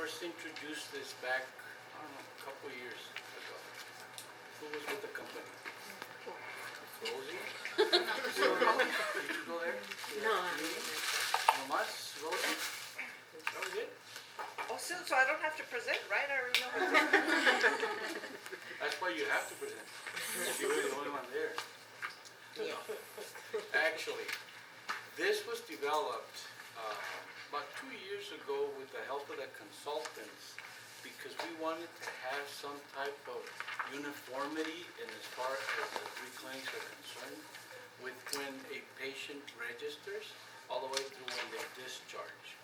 first introduced this back, I don't know, a couple of years ago. Who was with the company? Rosie? Did you go there? No. Nomás, Rosie? That was it? Oh, so I don't have to present, right? I remember. That's why you have to present. You were the only one there. No. Actually, this was developed about 2 years ago with the help of the consultants because we wanted to have some type of uniformity in as far as the three clinics are concerned with when a patient registers all the way through when they discharge.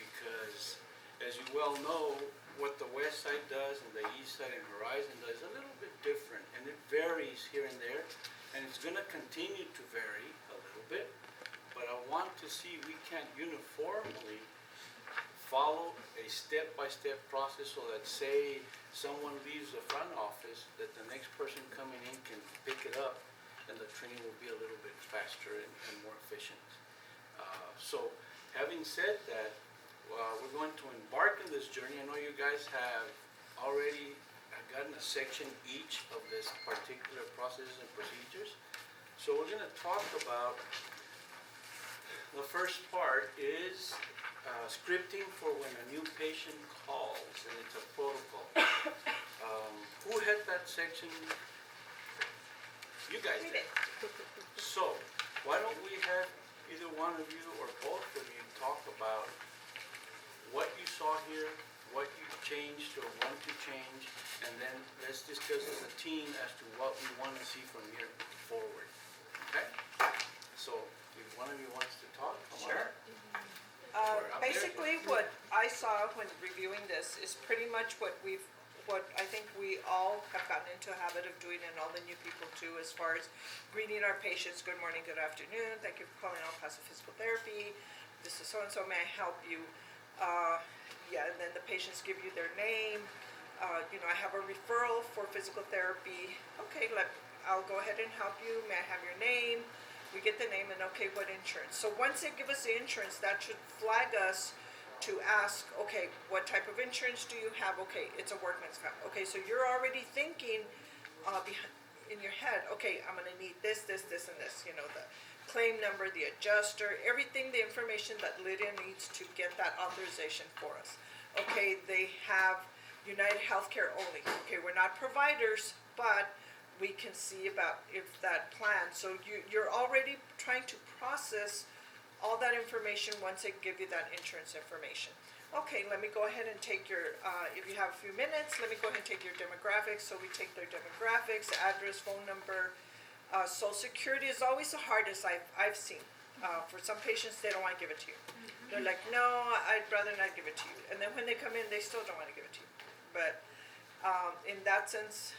Because as you well know, what the west side does and the east side and Horizon does is a little bit different, and it varies here and there, and it's going to continue to vary a little bit, but I want to see we can't uniformly follow a step-by-step process so that, say, someone leaves the front office, that the next person coming in can pick it up, and the training will be a little bit faster and more efficient. So, having said that, we're going to embark in this journey. I know you guys have already gotten a section each of this particular processes and procedures. So we're going to talk about, the first part is scripting for when a new patient calls, and it's a protocol. Who had that section? You guys did. So why don't we have either one of you or both of you talk about what you saw here, what you changed or want to change, and then let's discuss as a team as to what we want to see from here forward. Okay? So, if one of you wants to talk, come on. Sure. Or up there. Basically, what I saw when reviewing this is pretty much what I think we all have gotten into a habit of doing, and all the new people too, as far as greeting our patients, good morning, good afternoon, thank you for calling Al Paso Physical Therapy, this is so-and-so, may I help you? Yeah, and then the patients give you their name. I have a referral for physical therapy. Okay, I'll go ahead and help you. May I have your name? We get the name and okay, what insurance? So once they give us the insurance, that should flag us to ask, okay, what type of insurance do you have? Okay, it's a workman's comp. Okay, so you're already thinking in your head, okay, I'm gonna need this, this, this, and this. The claim number, the adjuster, everything, the information that Lydia needs to get that authorization for us. Okay, they have United Healthcare only. Okay, we're not providers, but we can see about if that plan. So you're already trying to process all that information once they give you that insurance information. Okay, let me go ahead and take your, if you have a few minutes, let me go ahead and take your demographics. So we take their demographics, address, phone number. Social Security is always the hardest I've seen. For some patients, they don't want to give it to you. They're like, no, I'd rather not give it to you. And then when they come in, they still don't want to give it to you. But in that sense,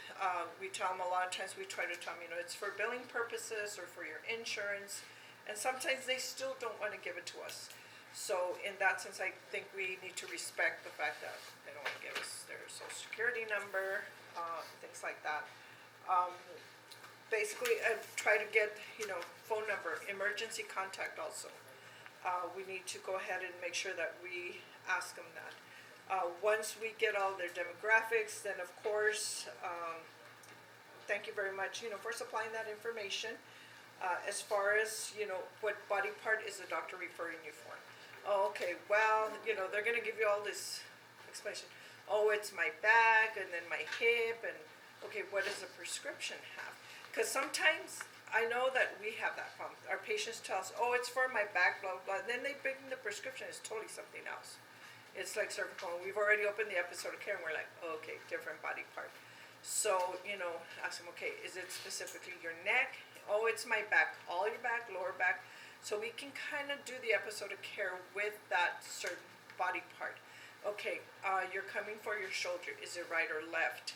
we tell them a lot of times, we try to tell them, it's for billing purposes or for your insurance. And sometimes they still don't want to give it to us. So in that sense, I think we need to respect the fact that they don't want to give us their Social Security number, things like that. Basically, try to get, phone number, emergency contact also. We need to go ahead and make sure that we ask them that. Once we get all their demographics, then of course, thank you very much, for supplying that information. As far as, what body part is the doctor referring you for? Oh, okay, well, they're gonna give you all this explanation. Oh, it's my back and then my hip, and okay, what does the prescription have? Because sometimes I know that we have that problem. Our patients tell us, oh, it's for my back, blah, blah, and then they bring the prescription, it's totally something else. It's like cervical, and we've already opened the episode of care, and we're like, oh, okay, different body part. So, ask them, okay, is it specifically your neck? Oh, it's my back, all your back, lower back. So we can kind of do the episode of care with that certain body part. Okay, you're coming for your shoulder, is it right or left?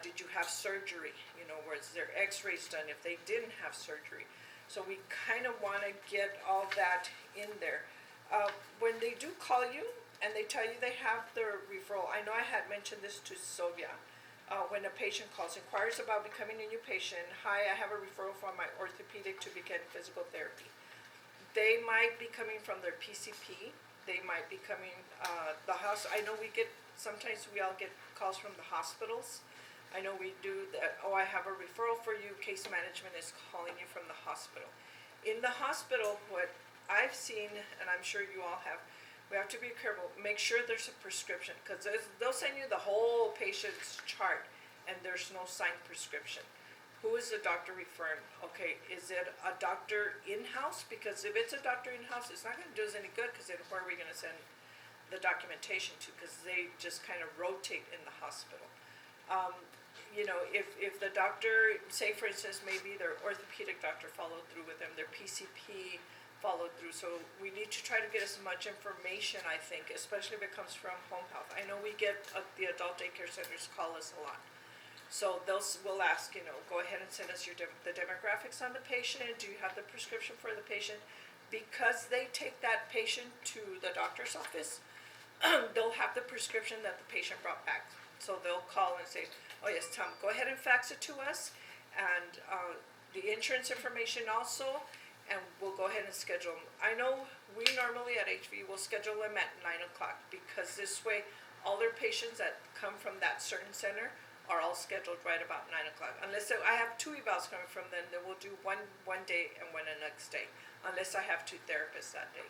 Did you have surgery? Was there x-rays done if they didn't have surgery? So we kind of want to get all that in there. When they do call you and they tell you they have their referral, I know I had mentioned this to Sylvia. When a patient calls, inquires about becoming a new patient, hi, I have a referral from my orthopedic to begin physical therapy. They might be coming from their PCP, they might be coming, the house, I know sometimes we all get calls from the hospitals. I know we do that, oh, I have a referral for you, case management is calling you from the hospital. In the hospital, what I've seen, and I'm sure you all have, we have to be careful, make sure there's a prescription, cause they'll send you the whole patient's chart, and there's no signed prescription. Who is the doctor referring? Okay, is it a doctor in-house? Because if it's a doctor in-house, it's not gonna do us any good, cause then where are we gonna send the documentation to? Cause they just kind of rotate in the hospital. You know, if the doctor, say for instance, maybe their orthopedic doctor followed through with them, their PCP followed through, so we need to try to get as much information, I think, especially if it comes from home health. I know we get, the adult daycare centers call us a lot. So we'll ask, you know, go ahead and send us the demographics on the patient, do you have the prescription for the patient? Because they take that patient to the doctor's office, they'll have the prescription that the patient brought back. So they'll call and say, oh yes, Tom, go ahead and fax it to us, and the insurance information also, and we'll go ahead and schedule them. I know we normally at HV will schedule them at 9 o'clock, because this way, all their patients that come from that certain center are all scheduled right about 9 o'clock. Unless I have 2 evals coming from them, then we'll do one day and one the next day, unless I have 2 therapists that day.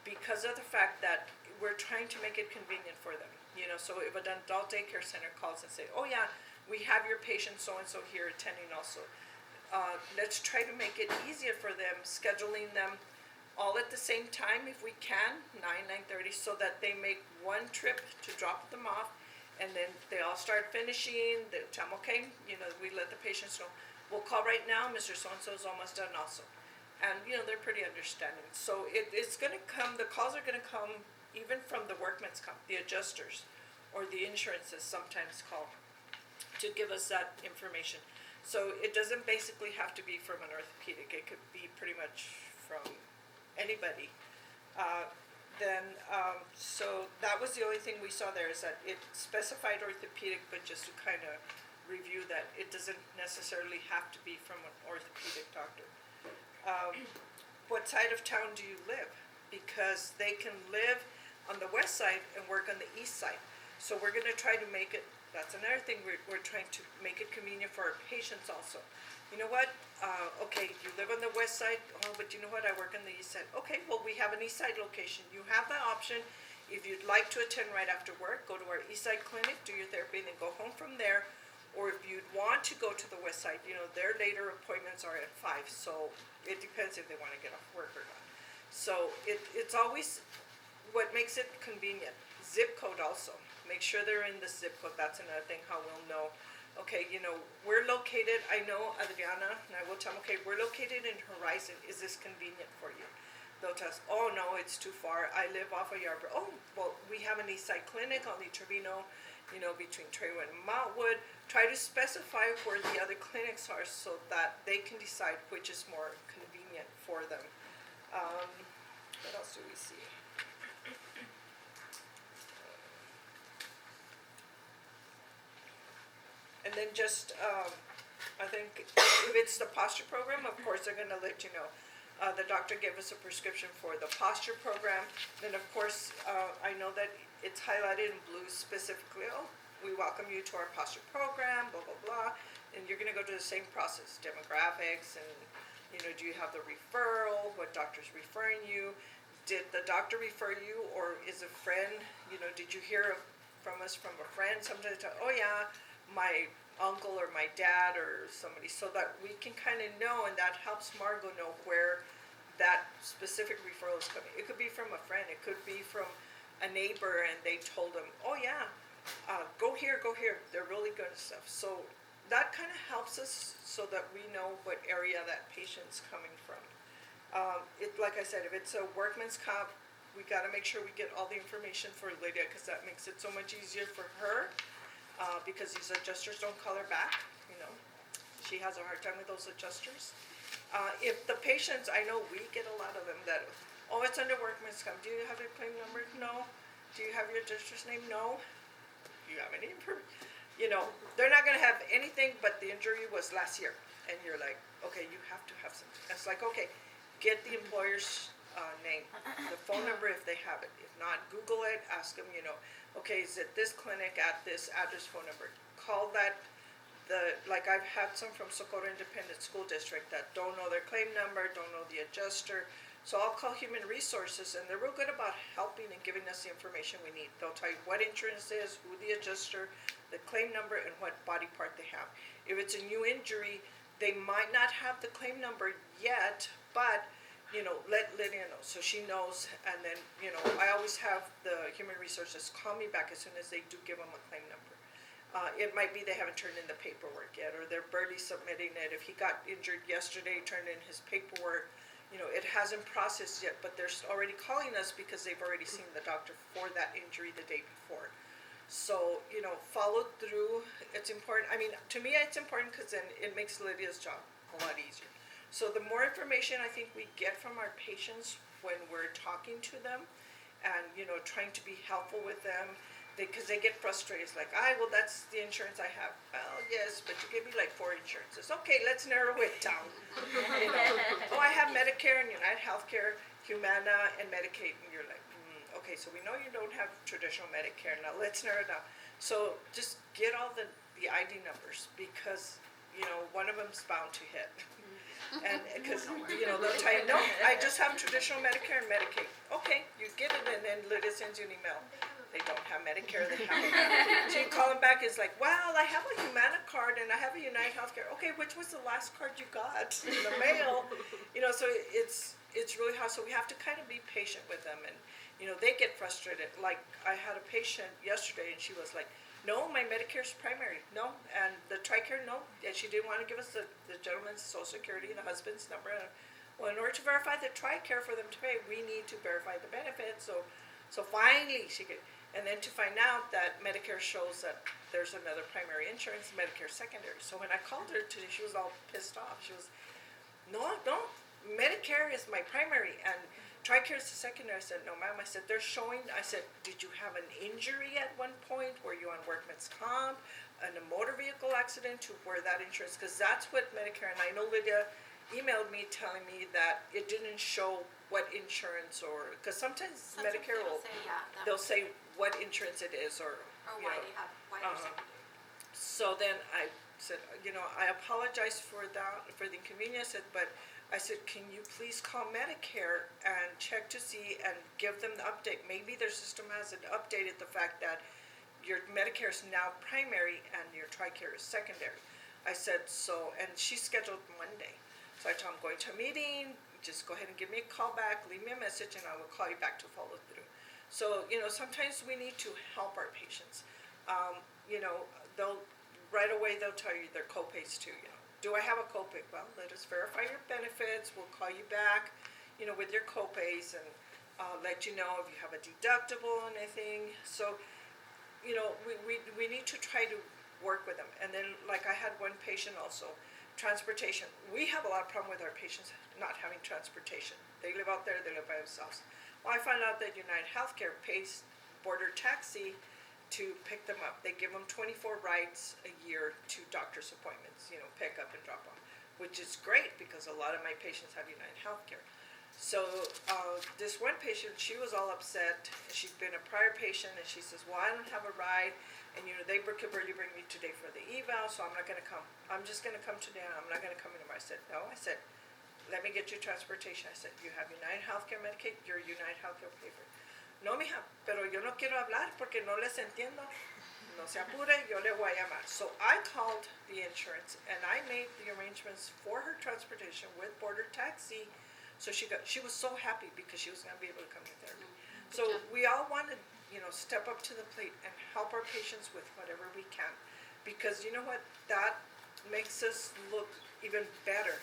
Because of the fact that we're trying to make it convenient for them, you know, so if an adult daycare center calls and say, oh yeah, we have your patient so-and-so here attending also, let's try to make it easier for them, scheduling them all at the same time if we can, 9:30, so that they make one trip to drop them off, and then they all start finishing, they tell them, okay, you know, we let the patients know, we'll call right now, Mr. So-and-so is almost done also. And, you know, they're pretty understanding. So it's gonna come, the calls are gonna come even from the workman's comp, the adjusters, or the insurances sometimes call to give us that information. So it doesn't basically have to be from an orthopedic, it could be pretty much from anybody. So that was the only thing we saw there, is that it specified orthopedic, but just to kind of review that it doesn't necessarily have to be from an orthopedic doctor. What side of town do you live? Because they can live on the west side and work on the east side. So we're gonna try to make it, that's another thing, we're trying to make it convenient for our patients also. You know what, okay, you live on the west side, oh, but you know what, I work on the east side. Okay, well, we have an east side location, you have the option, if you'd like to attend right after work, go to our east side clinic, do your therapy, and then go home from there. Or if you'd want to go to the west side, you know, their later appointments are at 5, so it depends if they wanna get off work or not. So it's always what makes it convenient. Zip code also, make sure they're in the zip code, that's another thing, how we'll know. Okay, you know, we're located, I know Adriana, and I will tell them, okay, we're located in Horizon, is this convenient for you? They'll tell us, oh no, it's too far, I live off of Yarborough. Oh, well, we have an east side clinic on the Trevino, you know, between Traywood and Montwood. Try to specify where the other clinics are so that they can decide which is more convenient for them. What else do we see? And then just, I think if it's the posture program, of course, they're gonna let you know. The doctor gave us a prescription for the posture program. Then, of course, I know that it's highlighted in blue specifically, oh, we welcome you to our posture program, blah, blah, blah. And you're gonna go to the same process, demographics, and, you know, do you have the referral, what doctor's referring you? Did the doctor refer you, or is a friend, you know, did you hear from us from a friend? Sometimes, oh yeah, my uncle or my dad or somebody, so that we can kind of know, and that helps Margo know where that specific referral is coming. It could be from a friend, it could be from a neighbor, and they told them, oh yeah, go here, they're really good at stuff. So that kind of helps us so that we know what area that patient's coming from. Like I said, if it's a workman's comp, we gotta make sure we get all the information for Lydia, cause that makes it so much easier for her. Because these adjusters don't call her back, you know, she has a hard time with those adjusters. If the patients, I know we get a lot of them that, oh, it's under workman's comp, do you have your claim number? No. Do you have your adjuster's name? No. Do you have any information? You know, they're not gonna have anything, but the injury was last year, and you're like, okay, you have to have something. It's like, okay, get the employer's name, the phone number if they have it. If not, Google it, ask them, okay, is it this clinic at this address, phone number? Call that, like I've had some from Socorro Independent School District that don't know their claim number, don't know the adjuster. So I'll call Human Resources, and they're real good about helping and giving us the information we need. They'll tell you what insurance is, who the adjuster, the claim number, and what body part they have. If it's a new injury, they might not have the claim number yet, but, let Lydia know, so she knows. And then, I always have the Human Resources call me back as soon as they do give them a claim number. It might be they haven't turned in the paperwork yet, or they're barely submitting it. If he got injured yesterday, turned in his paperwork, it hasn't processed yet, but they're already calling us because they've already seen the doctor for that injury the day before. So, follow through, it's important. I mean, to me, it's important because then it makes Lydia's job a lot easier. So the more information I think we get from our patients when we're talking to them and, trying to be helpful with them, because they get frustrated. It's like, well, that's the insurance I have. Well, yes, but you gave me like 4 insurances. Okay, let's narrow it down. Oh, I have Medicare and United Healthcare, Humana, and Medicaid. And you're like, okay, so we know you don't have traditional Medicare. Now let's narrow it down. So just get all the ID numbers, because, one of them's bound to hit. And because, they'll tell you, no, I just have traditional Medicare and Medicaid. Okay, you get it, and then Lydia sends you an email. They don't have Medicare, they have. So you call them back, it's like, well, I have a Humana card and I have a United Healthcare. Okay, which was the last card you got in the mail? So it's really hard. So we have to kind of be patient with them, and they get frustrated. Like I had a patient yesterday, and she was like, no, my Medicare's primary, no, and the TRICARE, no, and she didn't want to give us the gentleman's Social Security and the husband's number. Well, in order to verify the TRICARE for them to pay, we need to verify the benefits. So finally she could. And then to find out that Medicare shows that there's another primary insurance, Medicare secondary. So when I called her today, she was all pissed off. She was, no, Medicare is my primary and TRICARE is the secondary. I said, no, ma'am. I said, they're showing. I said, did you have an injury at one point? Were you on workman's comp, in a motor vehicle accident to where that insurance? Because that's what Medicare, and I know Lydia emailed me telling me that it didn't show what insurance, or because sometimes Medicare will, they'll say what insurance it is, or why they have, why they're secondary. So then I said, I apologize for that, for the inconvenience, but I said, can you please call Medicare and check to see and give them the update? Maybe their system hasn't updated the fact that your Medicare is now primary and your TRICARE is secondary. I said, and she's scheduled Monday. So I told him, I'm going to a meeting, just go ahead and give me a call back, leave me a message, and I will call you back to follow through. So, sometimes we need to help our patients. They'll right away tell you their copays too. Do I have a copay? Well, let us verify your benefits. We'll call you back, with your copays, and let you know if you have a deductible or anything. So, we need to try to work with them. And then, like I had one patient also, transportation. We have a lot of problem with our patients not having transportation. They live out there, they live by themselves. Well, I found out that United Healthcare pays Border Taxi to pick them up. They give them 24 rides a year to doctor's appointments, pick up and drop off, which is great because a lot of my patients have United Healthcare. So this one patient, she was all upset. She'd been a prior patient, and she says, well, I don't have a ride, and they could barely bring me today for the eval, so I'm not going to come. I'm just going to come today, and I'm not going to come anymore. I said, no. I said, let me get you transportation. I said, you have United Healthcare Medicaid, your United Healthcare paper. No, mija, pero yo no quiero hablar porque no les entiendo. No se apure, yo le voy a llamar. So I called the insurance, and I made the arrangements for her transportation with Border Taxi. So she was so happy because she was going to be able to come to therapy. So we all want to, step up to the plate and help our patients with whatever we can, because you know what, that makes us look even better.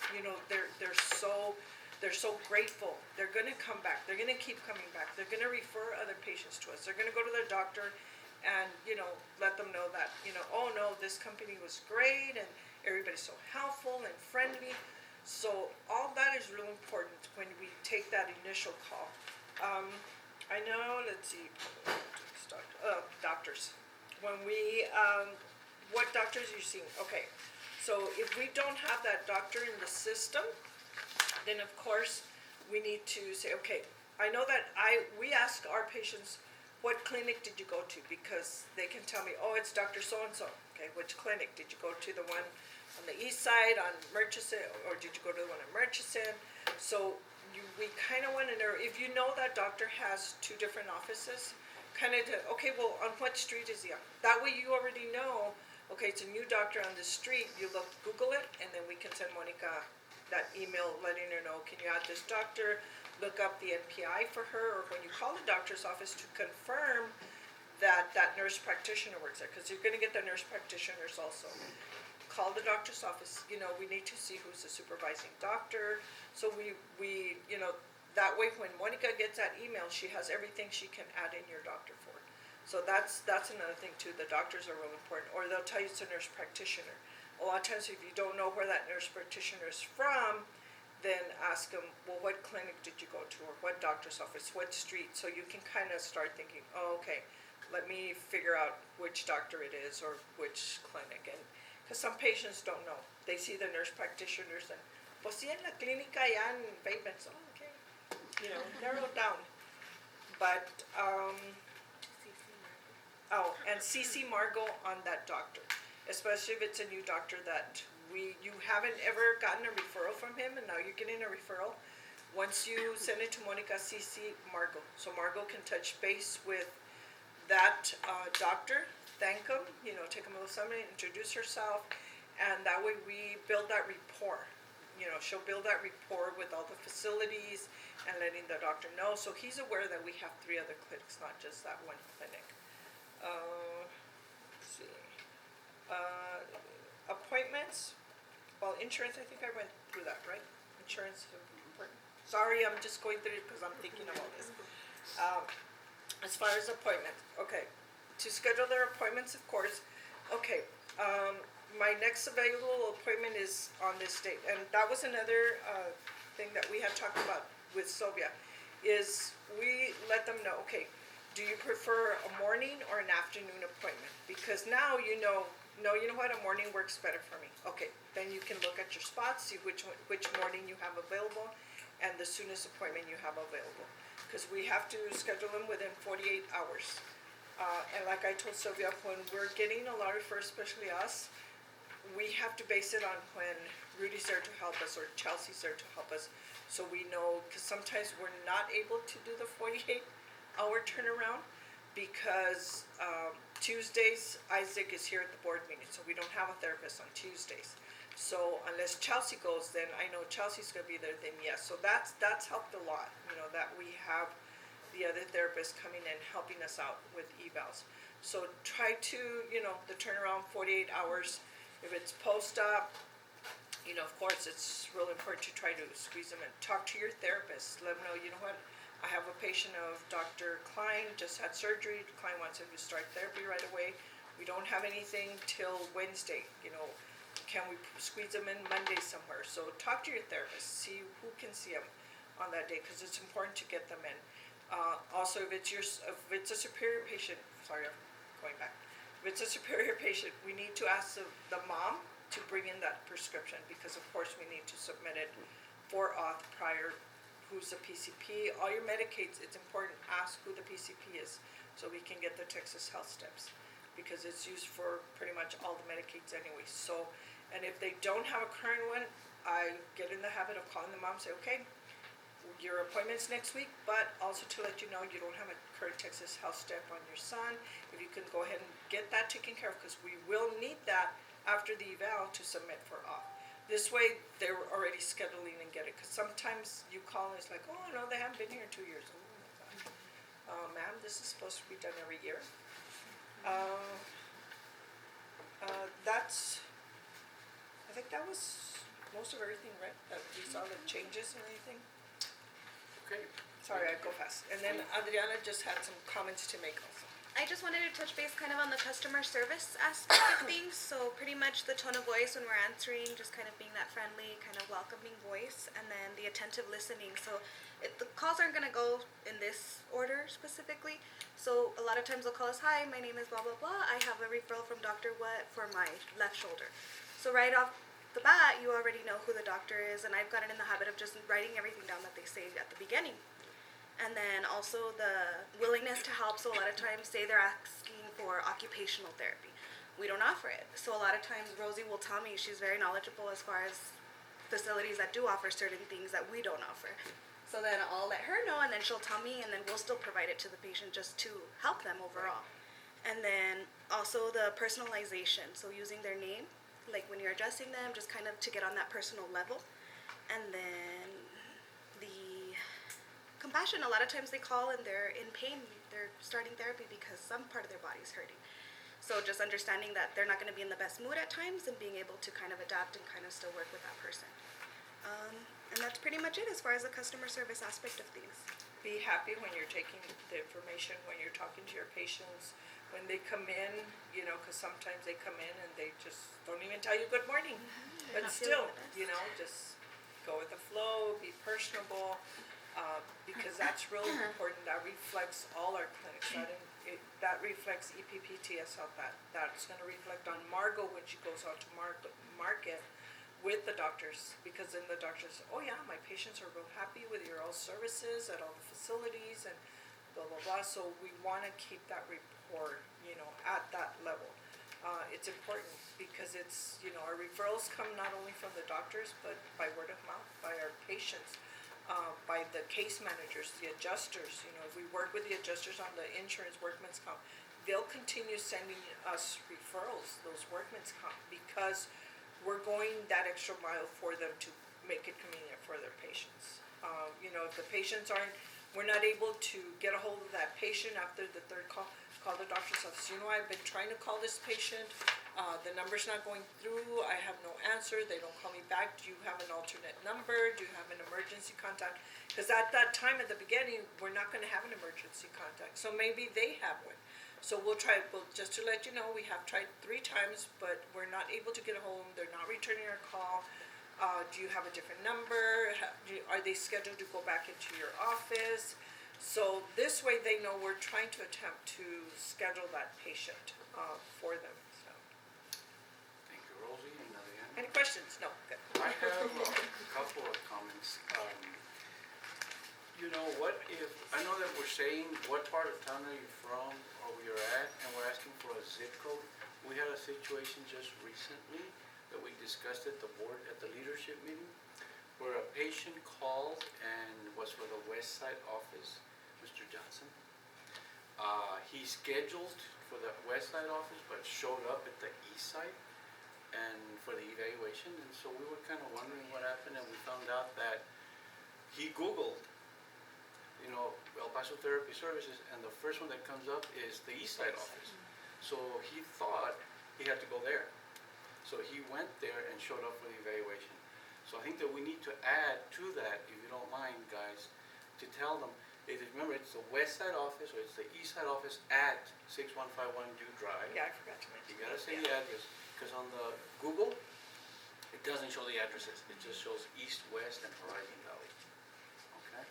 They're so grateful. They're going to come back. They're going to keep coming back. They're going to refer other patients to us. They're going to go to their doctor and, let them know that, oh no, this company was great and everybody's so helpful and friendly. So all that is really important when we take that initial call. I know, let's see, doctors. When we, what doctors are you seeing? Okay, so if we don't have that doctor in the system, then of course we need to say, okay, I know that we ask our patients, what clinic did you go to? Because they can tell me, oh, it's Dr. So-and-so. Okay, which clinic? Did you go to the one on the east side on Murchison, or did you go to the one in Murchison? So we kind of want to know, if you know that doctor has two different offices, kind of, okay, well, on what street is he on? That way you already know, okay, it's a new doctor on the street, you Google it, and then we can send Monica that email letting her know, can you add this doctor, look up the NPI for her, or when you call the doctor's office to confirm that that nurse practitioner works there, because you're gonna get the nurse practitioners also. Call the doctor's office, you know, we need to see who's the supervising doctor, so we, you know, that way when Monica gets that email, she has everything she can add in your doctor for. So that's another thing too, the doctors are real important, or they'll tell you it's a nurse practitioner. A lot of times if you don't know where that nurse practitioner is from, then ask them, well, what clinic did you go to, or what doctor's office, what street, so you can kind of start thinking, oh, okay, let me figure out which doctor it is, or which clinic, and, because some patients don't know, they see the nurse practitioners and, pues sí, en la clínica allá en Batemans, oh, okay, you know, narrow down, but, oh, and CC Margot on that doctor, especially if it's a new doctor that you haven't ever gotten a referral from him, and now you're getting a referral. Once you send it to Monica, CC Margot, so Margot can touch base with that doctor, thank him, you know, take him a little something, introduce herself, and that way we build that rapport. You know, she'll build that rapport with all the facilities and letting the doctor know, so he's aware that we have 3 other clinics, not just that one clinic. Let's see. Appointments, well, insurance, I think I went through that, right? Insurance is important. Sorry, I'm just going through it because I'm thinking of all this. As far as appointments, okay, to schedule their appointments, of course, okay, my next available appointment is on this date, and that was another, thing that we had talked about with Sylvia, is we let them know, okay, do you prefer a morning or an afternoon appointment? Because now you know what, a morning works better for me. Okay, then you can look at your spots, see which morning you have available, and the soonest appointment you have available. Because we have to schedule them within 48 hours. And like I told Sylvia, when we're getting a lot of referrals, especially us, we have to base it on when Rudy's there to help us, or Chelsea's there to help us, so we know, because sometimes we're not able to do the 48-hour turnaround, because Tuesdays, Isaac is here at the board meeting, so we don't have a therapist on Tuesdays. So unless Chelsea goes, then I know Chelsea's gonna be there, then yes, so that's helped a lot, you know, that we have the other therapists coming in, helping us out with evals. So try to, you know, the turnaround 48 hours, if it's post-op, you know, of course, it's real important to try to squeeze them in. Talk to your therapist, let them know, you know what, I have a patient of Dr. Klein, just had surgery, Klein wants him to start therapy right away. We don't have anything till Wednesday, you know, can we squeeze them in Monday somewhere? So talk to your therapist, see who can see them on that day, because it's important to get them in. Also, if it's a superior patient, sorry, I'm going back. If it's a superior patient, we need to ask the mom to bring in that prescription, because of course we need to submit it for auth prior. Who's the PCP, all your Medicaids, it's important, ask who the PCP is, so we can get the Texas Health Steps, because it's used for pretty much all the Medicaids anyway. So, and if they don't have a current one, I get in the habit of calling the mom, say, okay, your appointment's next week, but also to let you know you don't have a current Texas Health Step on your son, if you can go ahead and get that taken care of, because we will need that after the eval to submit for auth. This way, they're already scheduling and get it, because sometimes you call and it's like, oh, no, they haven't been here in 2 years. Oh, my God. Ma'am, this is supposed to be done every year. I think that was most of everything, right? That we saw the changes and everything. Okay. Sorry, I go fast. And then Adriana just had some comments to make also. I just wanted to touch base kind of on the customer service aspect of things. So pretty much the tone of voice when we're answering, just kind of being that friendly, kind of welcoming voice, and then the attentive listening. So the calls aren't going to go in this order specifically. So a lot of times they'll call us, hi, my name is blah, blah, blah. I have a referral from Dr. What for my left shoulder. So right off the bat, you already know who the doctor is, and I've gotten in the habit of just writing everything down that they say at the beginning. And then also the willingness to help. So a lot of times, say they're asking for occupational therapy. We don't offer it. So a lot of times Rosie will tell me she's very knowledgeable as far as facilities that do offer certain things that we don't offer. So then I'll let her know, and then she'll tell me, and then we'll still provide it to the patient just to help them overall. And then also the personalization. So using their name, like when you're addressing them, just kind of to get on that personal level. And then the compassion. A lot of times they call and they're in pain. They're starting therapy because some part of their body is hurting. So just understanding that they're not going to be in the best mood at times and being able to kind of adapt and kind of still work with that person. And that's pretty much it as far as the customer service aspect of things. Be happy when you're taking the information, when you're talking to your patients, when they come in, you know, because sometimes they come in and they just don't even tell you good morning. But Not still, feeling the best. you know, just go with the flow, be personable, because that's really important. That reflects all our clinics. That reflects EPPTS Health. That's going to reflect on Margot when she goes out to market with the doctors, because then the doctors, oh yeah, my patients are real happy with your all services at all the facilities and blah, blah, blah. So we want to keep that rapport, you know, at that level. It's important because it's, you know, our referrals come not only from the doctors, but by word of mouth, by our patients, by the case managers, the adjusters. You know, if we work with the adjusters on the insurance workman's comp, they'll continue sending us referrals, those workman's comp, because we're going that extra mile for them to make it convenient for their patients. You know, if the patients we're not able to get a hold of that patient after the third call the doctor's office. You know, I've been trying to call this patient, the number's not going through, I have no answer, they don't call me back. Do you have an alternate number? Do you have an emergency contact? Because at that time at the beginning, we're not gonna have an emergency contact, so maybe they have one. So we'll try, just to let you know, we have tried 3 times, but we're not able to get a hold of them, they're not returning our call. Do you have a different number? Are they scheduled to go back into your office? So this way they know we're trying to attempt to schedule that patient, for them, so. Thank you, Rosie and Diane. Any questions? No, good. I have a couple of comments. You know, what if, I know that we're saying what part of town are you from or where you're at, and we're asking for a zip code. We had a situation just recently that we discussed at the board, at the leadership meeting, where a patient called and was for the West Side office, Mr. Johnson. He scheduled for the West Side office, but showed up at the East Side and for the evaluation, and so we were kind of wondering what happened, and we found out that he Googled, you know, El Paso Therapy Services, and the first one that comes up is the East Side office. So he thought he had to go there. So he went there and showed up for the evaluation. So I think that we need to add to that, if you don't mind, guys, to tell them, remember, it's the West Side office or it's the East Side office at 6151 Dew Drive. Yeah, I forgot to mention. You gotta say the address, because on the Google, it doesn't show the addresses. It just shows East, West, and Horizon Valley. Okay?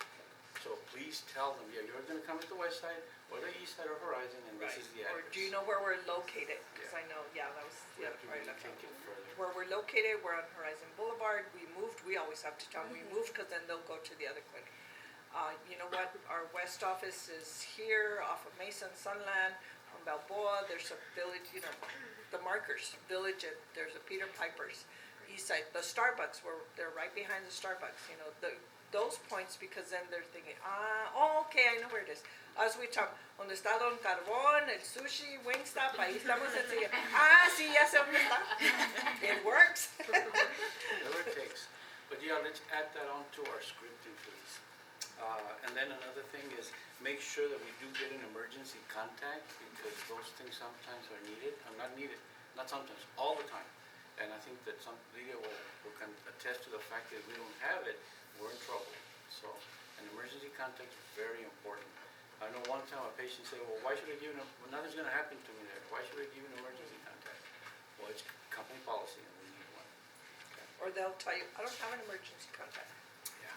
So please tell them, yeah, you're gonna come at the West Side or the East Side or Horizon, and this is the Or address. do you know where we're located? Because Yeah. I know, yeah, that was We the have other to part really I left take out. it further. Where we're located, we're on Horizon Boulevard. We moved, we always have to tell them we moved, because then they'll go to the other clinic. You know what, our west office is here off of Mason, Sunland, on Balboa. There's a village, you know, the markers, village, there's a Peter Piper's. East Side, the Starbucks, they're right behind the Starbucks, you know, those points, because then they're thinking, okay, I know where it is. As we talk, donde está Don Carbón, el sushi, Wingstop, ahí estamos enseguida. Sí, ya sé dónde está. It works. Whatever it takes. But yeah, let's add that onto our scripting, please. And then another thing is, make sure that we do get an emergency contact, because those things sometimes are needed, not needed, not sometimes, all the time. And I think that Lydia will attest to the fact that if we don't have it, we're in trouble. So an emergency contact is very important. I know one time a patient said, well, why should I give nothing's gonna happen to me there. Why should I give an emergency contact? Well, it's company policy and we need one. Or they'll tell you, I don't have an emergency contact. Yeah.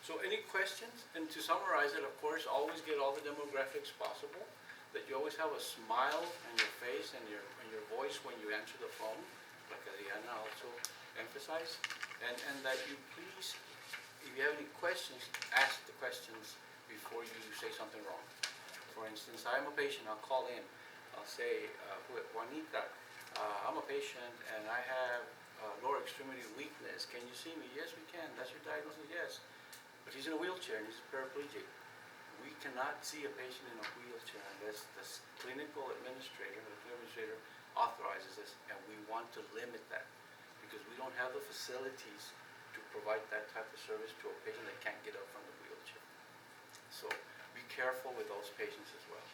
So any questions? And to summarize it, of course, always get all the demographics possible, that you always have a smile on your face and your voice when you answer the phone, like Adriana also emphasize. And that you please, if you have any questions, ask the questions before you say something wrong. For instance, I'm a patient, I'll call in, I'll say, Juanita, I'm a patient and I have lower extremity weakness. Can you see me? Yes, we can. That's your diagnosis? Yes. But he's in a wheelchair and he's paraplegic. We cannot see a patient in a wheelchair unless the clinical administrator authorizes us, and we want to limit that because we don't have the facilities to provide that type of service to a patient that can't get up from the wheelchair. So be careful with those patients as well.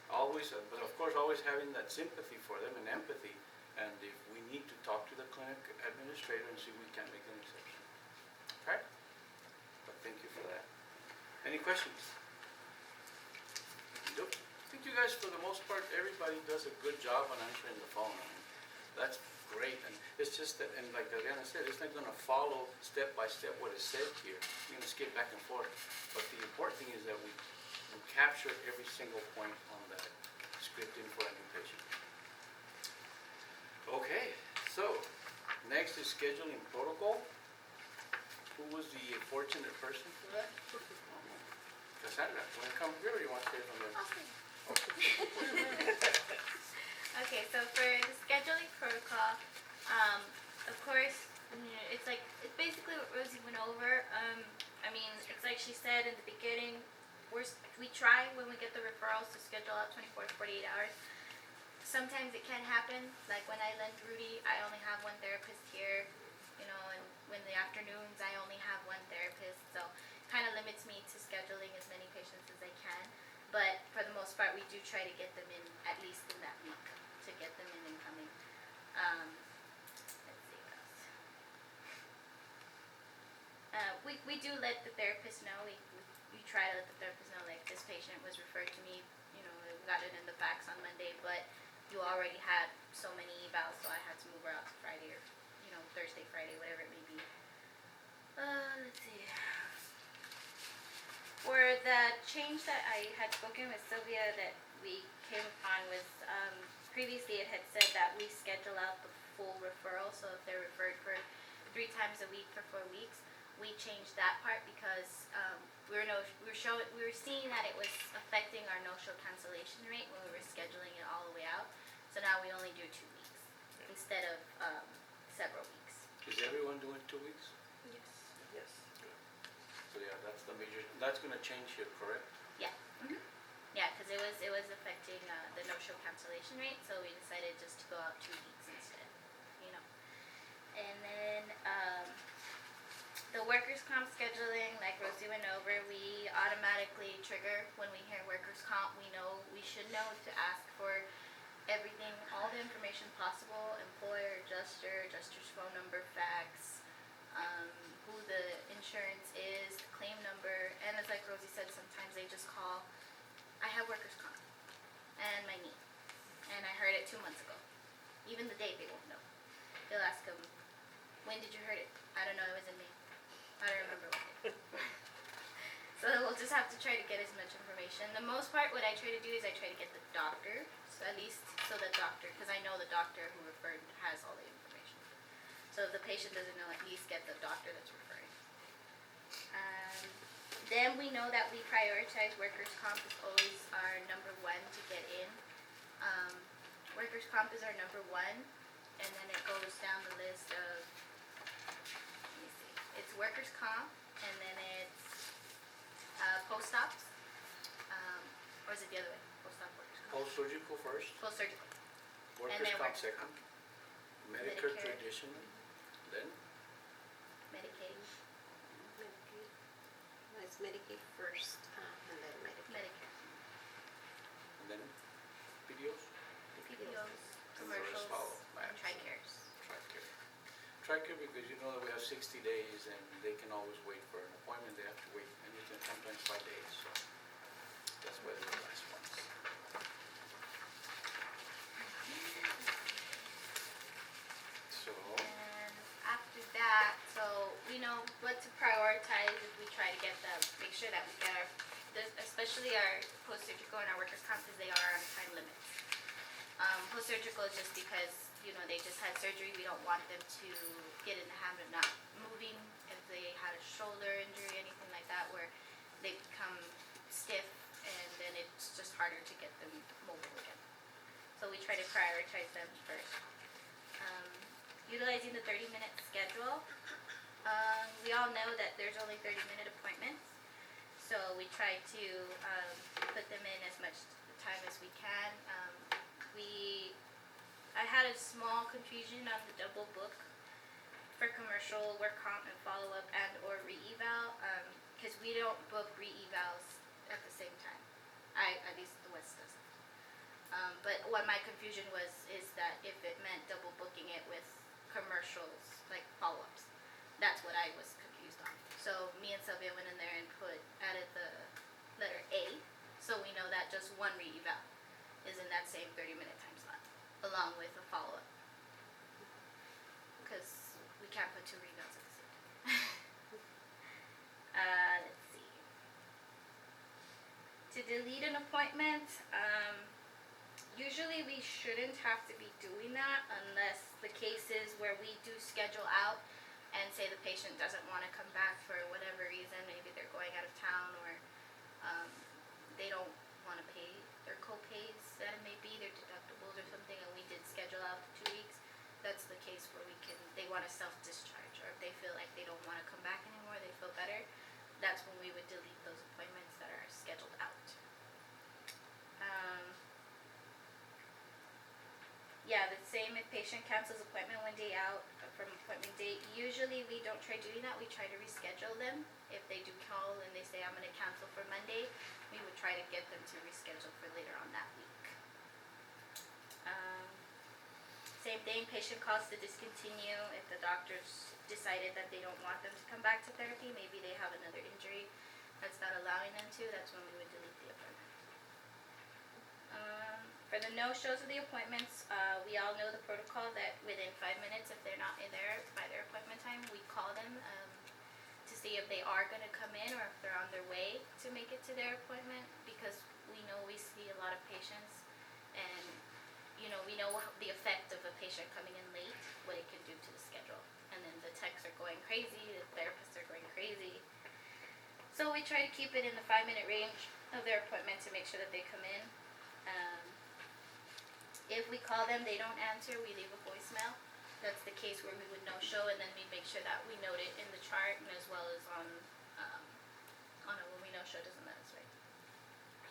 Always, but of course, always having that sympathy for them and empathy. And if we need to talk to the clinic administrator and see if we can make an exception. Okay? But thank you for that. Any questions? Nope. I think you guys, for the most part, everybody does a good job on answering the phone. I mean, that's great. And it's just that, and like Adriana said, it's not going to follow step by step what is said here. You're going to skip back and forth. But the important thing is that we capture every single point on that scripting for a new patient. Okay, so next is scheduling protocol. Who was the fortunate person for that? Cassandra, want to come here or you want to stay from there? Okay, so for the scheduling protocol, of course, it's basically what Rosie went over. I mean, it's like she said in the beginning, we try when we get the referrals to schedule out 24 to 48 hours. Sometimes it can happen, like when I lent Rudy, I only have one therapist here, and when the afternoons, I only have one therapist, so kind of limits me to scheduling as many patients as I can. But for the most part, we do try to get them in at least in that week, to get them in and coming. Let's see what else. We do let the therapist know, we try to let the therapist know, like, this patient was referred to me, we got it in the fax on Monday, but you already had so many evals, so I had to move her out to Friday or, Thursday, Friday, whatever it may be. Let's see. For the change that I had spoken with Sylvia that we came upon was, previously it had said that we schedule out the full referral, so if they're referred for 3 times a week for 4 weeks, we changed that part because we were seeing that it was affecting our no-show cancellation rate when we were scheduling it all the way out. So now we only do 2 weeks instead of several weeks. Is everyone doing 2 weeks? Yes. Yes. So yeah, that's the major, that's going to change here, correct? Yeah. Mm-hmm. Yeah, because it was affecting the no-show cancellation rate, so we decided just to go out 2 weeks instead. And then the workers' comp scheduling, like Rosie went over, we automatically trigger when we hear workers' comp. We know we should know to ask for everything, all the information possible, employer, adjuster's phone number, fax, who the insurance is, the claim number, and as like Rosie said, sometimes they just call, I have workers' comp, and my knee, and I heard it 2 months ago. Even the date they won't know. They'll ask them, when did you hurt it? I don't know, it was in May. I don't remember what day. So we'll just have to try to get as much information. The most part, what I try to do is I try to get the doctor, so at least so the doctor, because I know the doctor who referred has all the information. So if the patient doesn't know, at least get the doctor that's referring. Then we know that we prioritize workers' comp is always our number 1 to get in. Workers' comp is our number 1, and then it goes down the list of, let me see, it's workers' comp, and then it's post-ops, or is it the other way? Post-op, workers' comp. Post-surgical first, Post-surgical. workers' then comp workers' second, comp. Medicare Medicare. traditional, then Medicaid, Medicaid. No, it's Medicaid first, and then Medicaid. Medicare, and then PDOs, the PPOs, And the rest commercials, follow. and TRICARES. TRICARE. TRICARE because you know that we have 60 days and they can always wait for an appointment, they have to wait anything, sometimes 5 days, so that's why they're the last ones. So, And after that, so we know what to prioritize if we try to get make sure that we get especially our post-surgical and our workers' comp, because they are on time limits. surgical just because, you know, they just had surgery. We don't want them to get in the habit of not moving if they had a shoulder injury, anything like that, where they become stiff and then it's just harder to get them mobile again. So we try to prioritize them first. Utilizing the 30-minute schedule. We all know that there's only 30-minute appointments. So we try to put them in as much time as we can. I had a small confusion on the double book for commercial, work comp, and follow-up and or re-eval, because we don't book re-evals at the same time. At least the West doesn't. But what my confusion was is that if it meant double booking it with commercials, like follow-ups. That's what I was confused on. So me and Sylvia went in there and added the letter A, so we know that just one re-eval is in that same 30-minute time slot, along with a follow-up. Because we can't put two re-evals at the same time. Let's see. To delete an appointment, usually we shouldn't have to be doing that unless the cases where we do schedule out and say the patient doesn't want to come back for whatever reason, maybe they're going out of town or they don't want to pay their co-pays, that it may be, their deductibles or something, and we did schedule out 2 weeks. That's the case where they want to self-discharge, or if they feel like they don't want to come back anymore, they feel better, that's when we would delete those appointments that are scheduled out. Yeah, the same if patient cancels appointment 1 day out from appointment date. Usually we don't try doing that. We try to reschedule them. If they do call and they say, I'm going to cancel for Monday, we would try to get them to reschedule for later on that week. Same thing, patient calls to discontinue. If the doctors decided that they don't want them to come back to therapy, maybe they have another injury that's not allowing them to, that's when we would delete the appointment. For the no-shows of the appointments, we all know the protocol that within 5 minutes, if they're not in there by their appointment time, we call them to see if they are going to come in or if they're on their way to make it to their appointment, because we know we see a lot of patients and we know the effect of a patient coming in late, what it can do to the schedule. And then the techs are going crazy, the therapists are going crazy. So we try to keep it in the 5-minute range of their appointment to make sure that they come in. If we call them, they don't answer, we leave a voicemail. That's the case where we would no-show, and then we make sure that we note it in the chart and as well as on a when we no-show, doesn't that is right?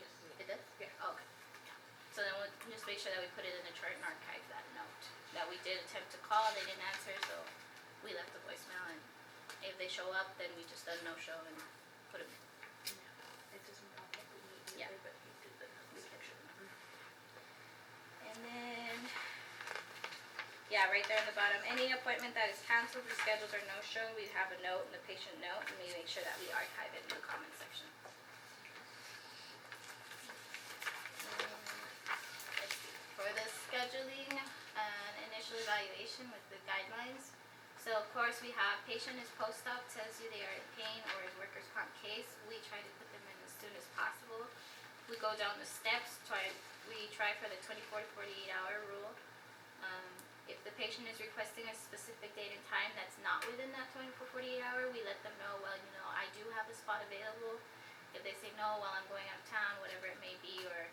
Yes. It does? Yeah. Oh, okay. So then we'll just make sure that we put it in the chart and archive that note. That we did attempt to call, they didn't answer, so we left the voicemail, and if they show up, then we just done no-show and put them in. It doesn't pop up immediately, Yeah. but he did the notification. And then, yeah, right there on the bottom, any appointment that is canceled, rescheduled, or no-show, we have a note in the patient note, and we make sure that we archive it in the comment section. Let's see. For the scheduling and initial evaluation with the guidelines, so of course we have patient is post-op, tells you they are in pain or is workers' comp case, we try to put them in as soon as possible. We go down the steps, we try for the 24 to 48 hour rule. If the patient is requesting a specific date and time that's not within that 24, 48 hour, we let them know, well, I do have a spot available. If they say no, well, I'm going out of town, whatever it may be, or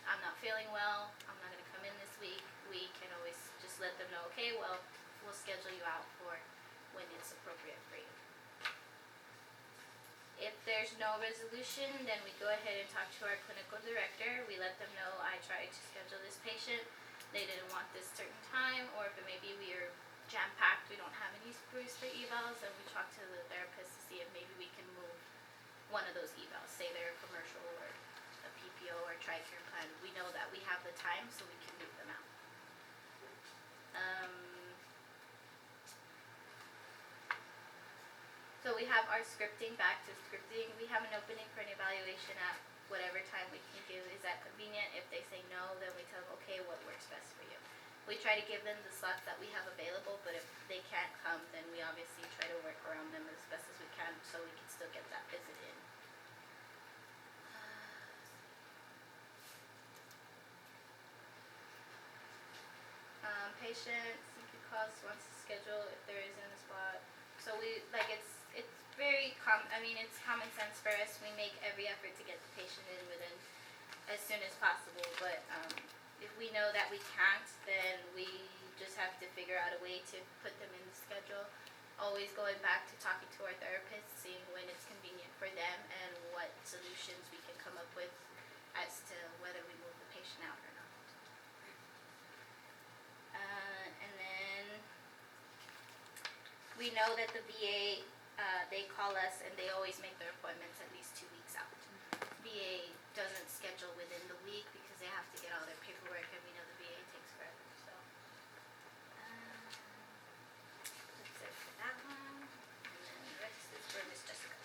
I'm not feeling well, I'm not going to come in this week, we can always just let them know, okay, well, we'll schedule you out for when it's appropriate for you. If there's no resolution, then we go ahead and talk to our clinical director. We let them know, I tried to schedule this patient, they didn't want this certain time, or if it maybe we are jam-packed, we don't have any spruce for evals, and we talk to the therapist to see if maybe we can move one of those evals, say they're a commercial or a PPO or TRICARE plan. We know that we have the time, so we can move them out. So we have our scripting, back to scripting. We have an opening for an evaluation at whatever time we can give. Is that convenient? If they say no, then we tell them, okay, what works best for you? We try to give them the slots that we have available, but if they can't come, then we obviously try to work around them as best as we can so we can still get that visit in. patient, CQ calls, wants to schedule if there isn't a spot. So we, like, it's very it's common sense for us. We make every effort to get the patient in within as soon as possible, but if we know that we can't, then we just have to figure out a way to put them in the schedule. Always going back to talking to our therapists, seeing when it's convenient for them and what solutions we can come up with as to whether we move the patient out or not. And then we know that the VA, they call us and they always make their appointments at least 2 weeks out. VA doesn't schedule within the week because they have to get all their paperwork, and we know the VA takes forever, so. That's it for that one, and then the rest is for Miss Jessica.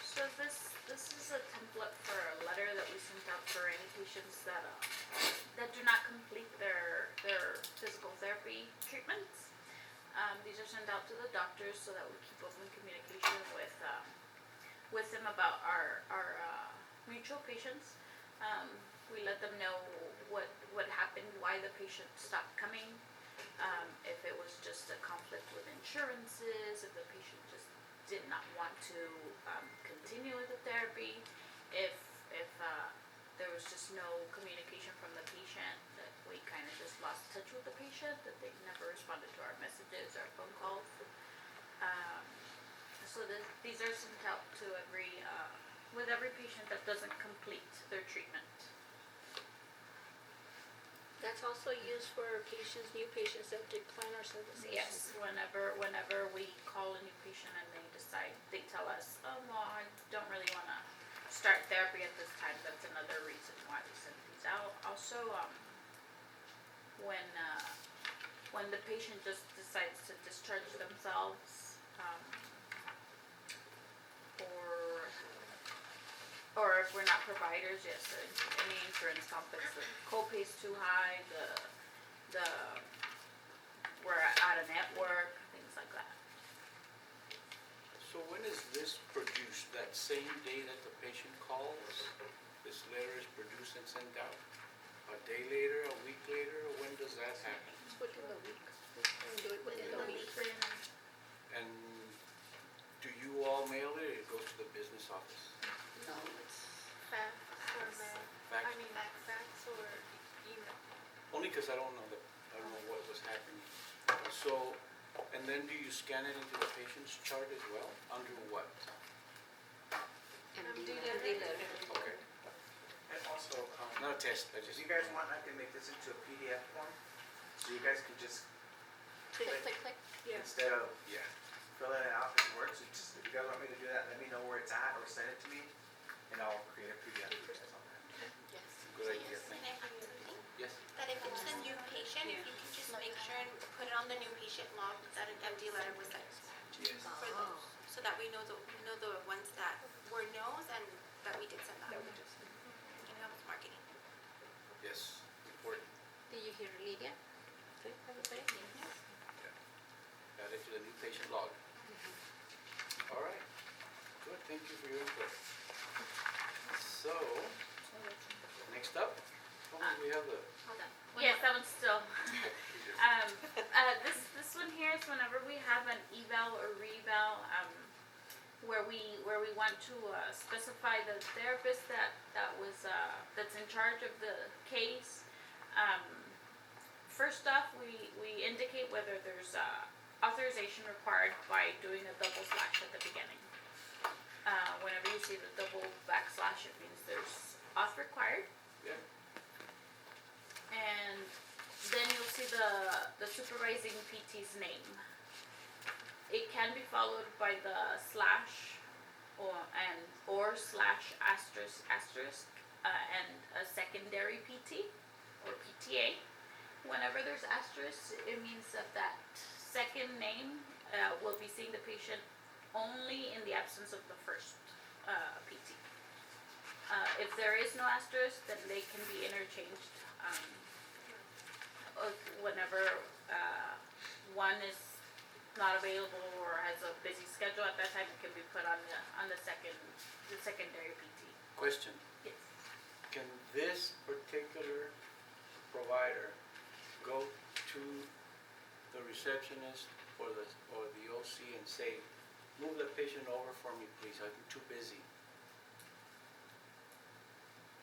So this is a template for a letter that we sent out for any patients that do not complete their physical therapy treatments. These are sent out to the doctors so that we keep open communication with them about our mutual patients. We let them know what happened, why the patient stopped coming, if it was just a conflict with insurances, if the patient just did not want to continue with the therapy, if there was just no communication from the patient, that we kind of just lost touch with the patient, that they never responded to our messages or phone calls. So these are sent out to with every patient that doesn't complete their treatment. That's also used for new patients that decline our services. Yes, whenever we call a new patient and they tell us, oh, well, I don't really want to start therapy at this time, that's another reason why we send these out. Also, when the patient just decides to discharge themselves, or if we're not providers, yes, any insurance complex, the copay's too high, we're out of network, things like that. So when is this produced? That same day that the patient calls, this letter is produced and sent out? A day later, a week later, or when does that happen? Within the week. We can do it within the week. And do you all mail it, or it goes to the business office? No, it's Fax or mail. Fax? Fax or email. Only because I don't know what was happening. So, and then do you scan it into the patient's chart as well? Under what? MD letter. Okay. And also, Not a test, I if just. you guys want, I can make this into a PDF form, so you guys can just, Click, click, click. Yeah. instead of Yeah. filling it out in Word, so just, if you guys want me to do that, let me know where it's at, or send it to me, and I'll create a PDF for you guys on that. Yes. Good idea, thank you. Yes? That if it's a new patient, if you can just make sure and put it on the new patient log that an MD letter was sent Yes. for those, so that we know the ones that were no's and that we did send out. We can help with marketing. Yes, important. Did you hear Lydia? Okay, everybody? Add it to the new patient log. All right, good, thank you for your input. So, next up, we have the. Hold on. Yes, that one's still. This one here is whenever we have an eval or reval, where we want to specify the therapist that's in charge of the case. First off, we indicate whether there's authorization required by doing a double slash at the beginning. Whenever you see the double backslash, it means there's auth required. Yeah. And then you'll see the supervising PT's name. It can be followed by the slash or slash asterisk asterisk and a secondary PT or PTA. Whenever there's asterisk, it means that second name will be seeing the patient only in the absence of the first PT. If there is no asterisk, then they can be interchanged. Whenever one is not available or has a busy schedule at that time, it can be put on the secondary PT. Question, Yes. can this particular provider go to to the receptionist or the OC and say, move the patient over for me, please, I'm too busy?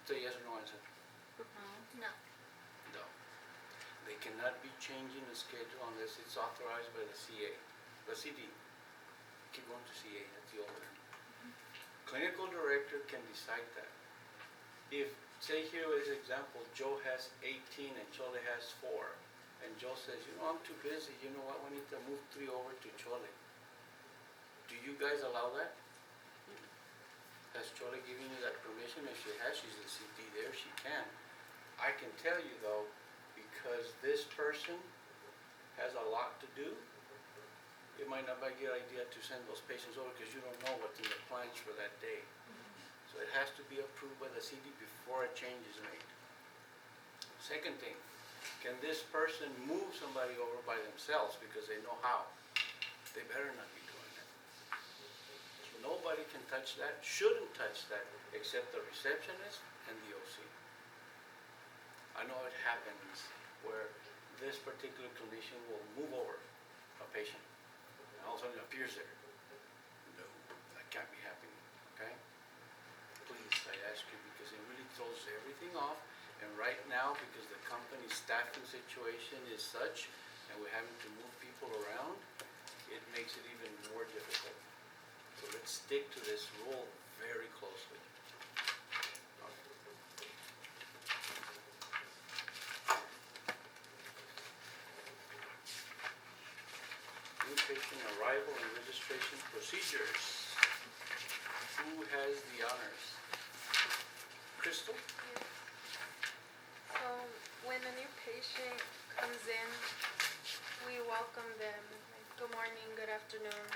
It's a yes or no answer. No. No. They cannot be changing the schedule unless it's authorized by the CD. Keep going to CA, that's the old term. Clinical director can decide that. If, say here as example, Joe has 18 and Chole has 4, and Joe says, I'm too busy, you know what, we need to move 3 over to Chole. Do you guys allow that? Has Chole given you that permission? If she has, she's the CD there, she can. I can tell you though, because this person has a lot to do, it might not be a good idea to send those patients over because you don't know what's in the plans for that day. So it has to be approved by the CD before a change is made. Second thing, can this person move somebody over by themselves because they know how? They better not be doing that. Nobody can touch that, shouldn't touch that, except the receptionist and the OC. I know it happens where this particular clinician will move over a patient, and all of a sudden it appears there. No, that can't be happening, okay? Please, I ask you, because it really throws everything off, and right now, because the company's staffing situation is such, and we're having to move people around, it makes it even more difficult. So let's stick to this rule very closely. New patient arrival and registration procedures. Who has the honors? Crystal? So when a new patient comes in, we welcome them. Like, good morning, good afternoon.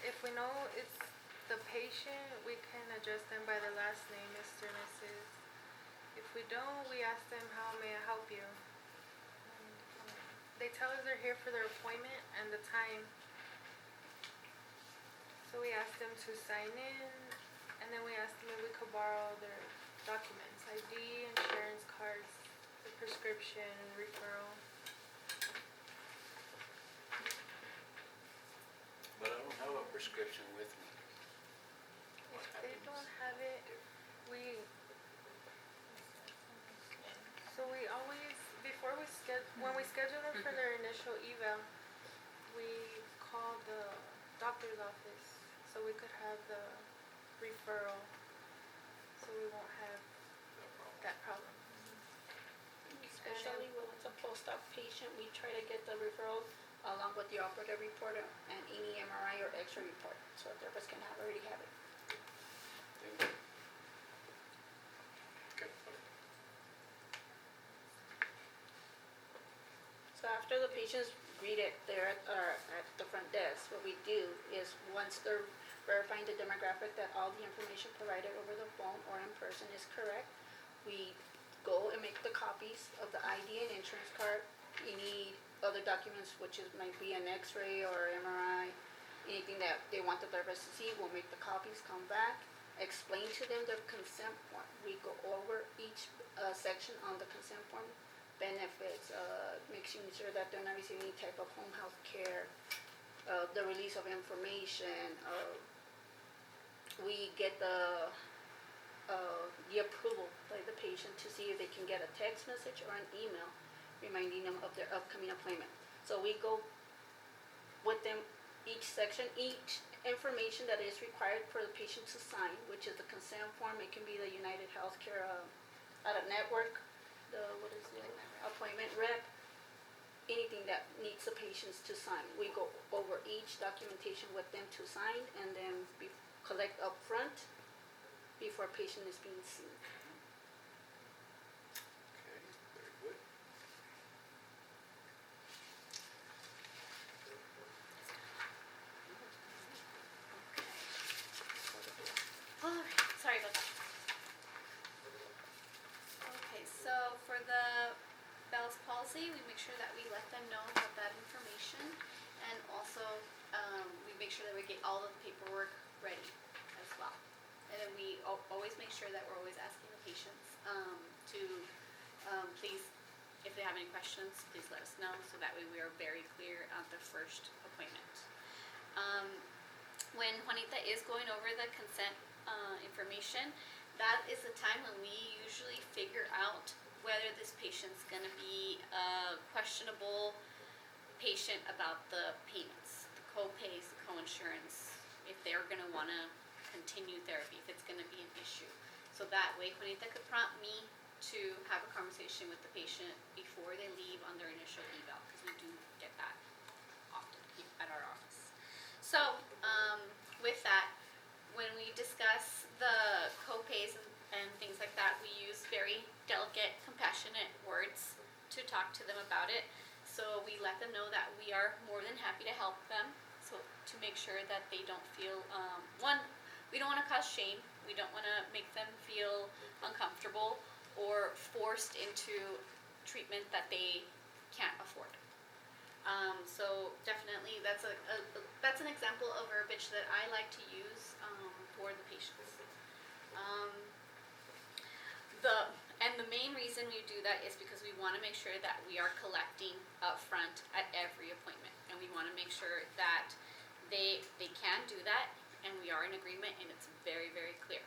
If we know it's the patient, we can address them by the last name, Mr. and Mrs. If we don't, we ask them, how may I help you? They tell us they're here for their appointment and the time. So we ask them to sign in, and then we ask them if we could borrow their documents, ID, insurance cards, the prescription, referral. But I don't have a prescription with me. What If they happens? don't have it, so we always, before when we schedule them for their initial eval, we call the doctor's office so we could have the referral, so we won't have that problem. Especially when it's a post-op patient, we try to get the referral along with the operative report and any MRI or X-ray report, so a therapist can already have it. Thank you. Okay. So after the patient's greeted there at the front desk, what we do is once they're verifying the demographic that all the information provided over the phone or in person is correct, we go and make the copies of the ID and insurance card, any other documents, which might be an X-ray or MRI, anything that they want the therapist to see, we'll make the copies, come back, explain to them their consent form. We go over each section on the consent form, benefits, making sure that they're not receiving any type of home health care, the release of information. We get the approval by the patient to see if they can get a text message or an email reminding them of their upcoming appointment. So we go with them each section, each information that is required for the patient to sign, which is the consent form. It can be the United Healthcare out of network, the appointment rep, anything that needs the patients to sign. We go over each documentation with them to sign, and then collect up front before patient is being seen. Okay, very good. Alright, sorry about that. Okay, so for the Bell's palsy, we make sure that we let them know about that information, and also we make sure that we get all of the paperwork ready as well. And then we always make sure that we're always asking the patients to please if they have any questions, please let us know, so that way we are very clear at the first appointment. When Juanita is going over the consent information, that is the time when we usually figure out whether this patient's gonna be a questionable patient about the payments, the co-pays, the co-insurance, if they're gonna wanna continue therapy, if it's gonna be an issue. So that way Juanita could prompt me to have a conversation with the patient before they leave on their initial eval, because we do get that often here at our office. So, with that, when we discuss the co-pays and things like that, we use very delicate, compassionate words to talk to them about it. So we let them know that we are more than happy to help them, so to make sure that they don't feel, one, we don't wanna cause shame, we don't wanna make them feel uncomfortable or forced into treatment that they can't afford. So definitely that's that's an example of verbiage that I like to use for the patients. The main reason we do that is because we want to make sure that we are collecting upfront at every appointment, and we want to make sure that they can do that, and we are in agreement, and it's very, very clear.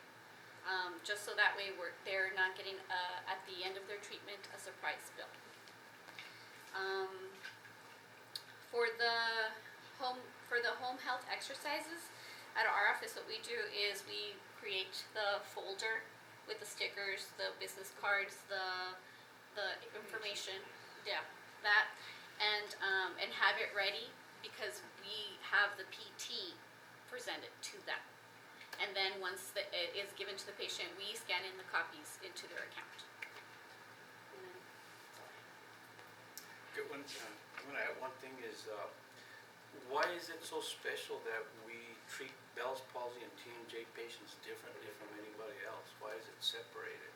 Just so that way they're not getting at the end of their treatment a surprise bill. For the home health exercises at our office, what we do is we create the folder with the stickers, the business cards, the information, that, and have it ready, because we have the PT present it to them. And then once it is given to the patient, we scan in the copies into their account. And then, Good one. I'm gonna add one thing is, why is it so special that we treat Bell's palsy and TMJ patients differently from anybody else? Why is it separated?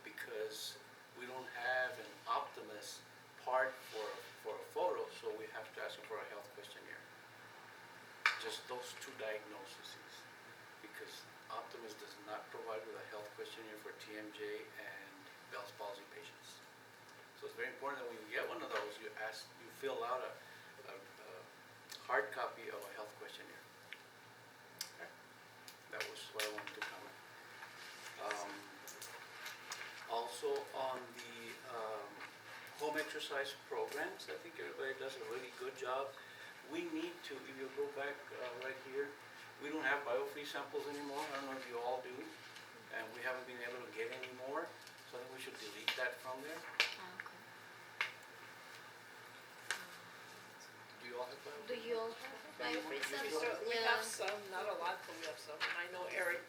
Because we don't have an Optimus part for a photo, so we have to ask them for a health questionnaire. Just those two diagnoses. Because Optimus does not provide with a health questionnaire for TMJ and Bell's palsy patients. So it's very important that when you get one of those, you fill out a hard copy of a health questionnaire. Okay? That was what I wanted to comment. Also on the home exercise programs, I think everybody does a really good job. We need to, if you go back right here, we don't have biofree samples anymore. I don't know if you all do, and we haven't been able to get any more, so I think we should delete that from there. Do you all have biofree? Do you all have biofree We samples? still, we have some, not a lot, but we have some, and I know Eric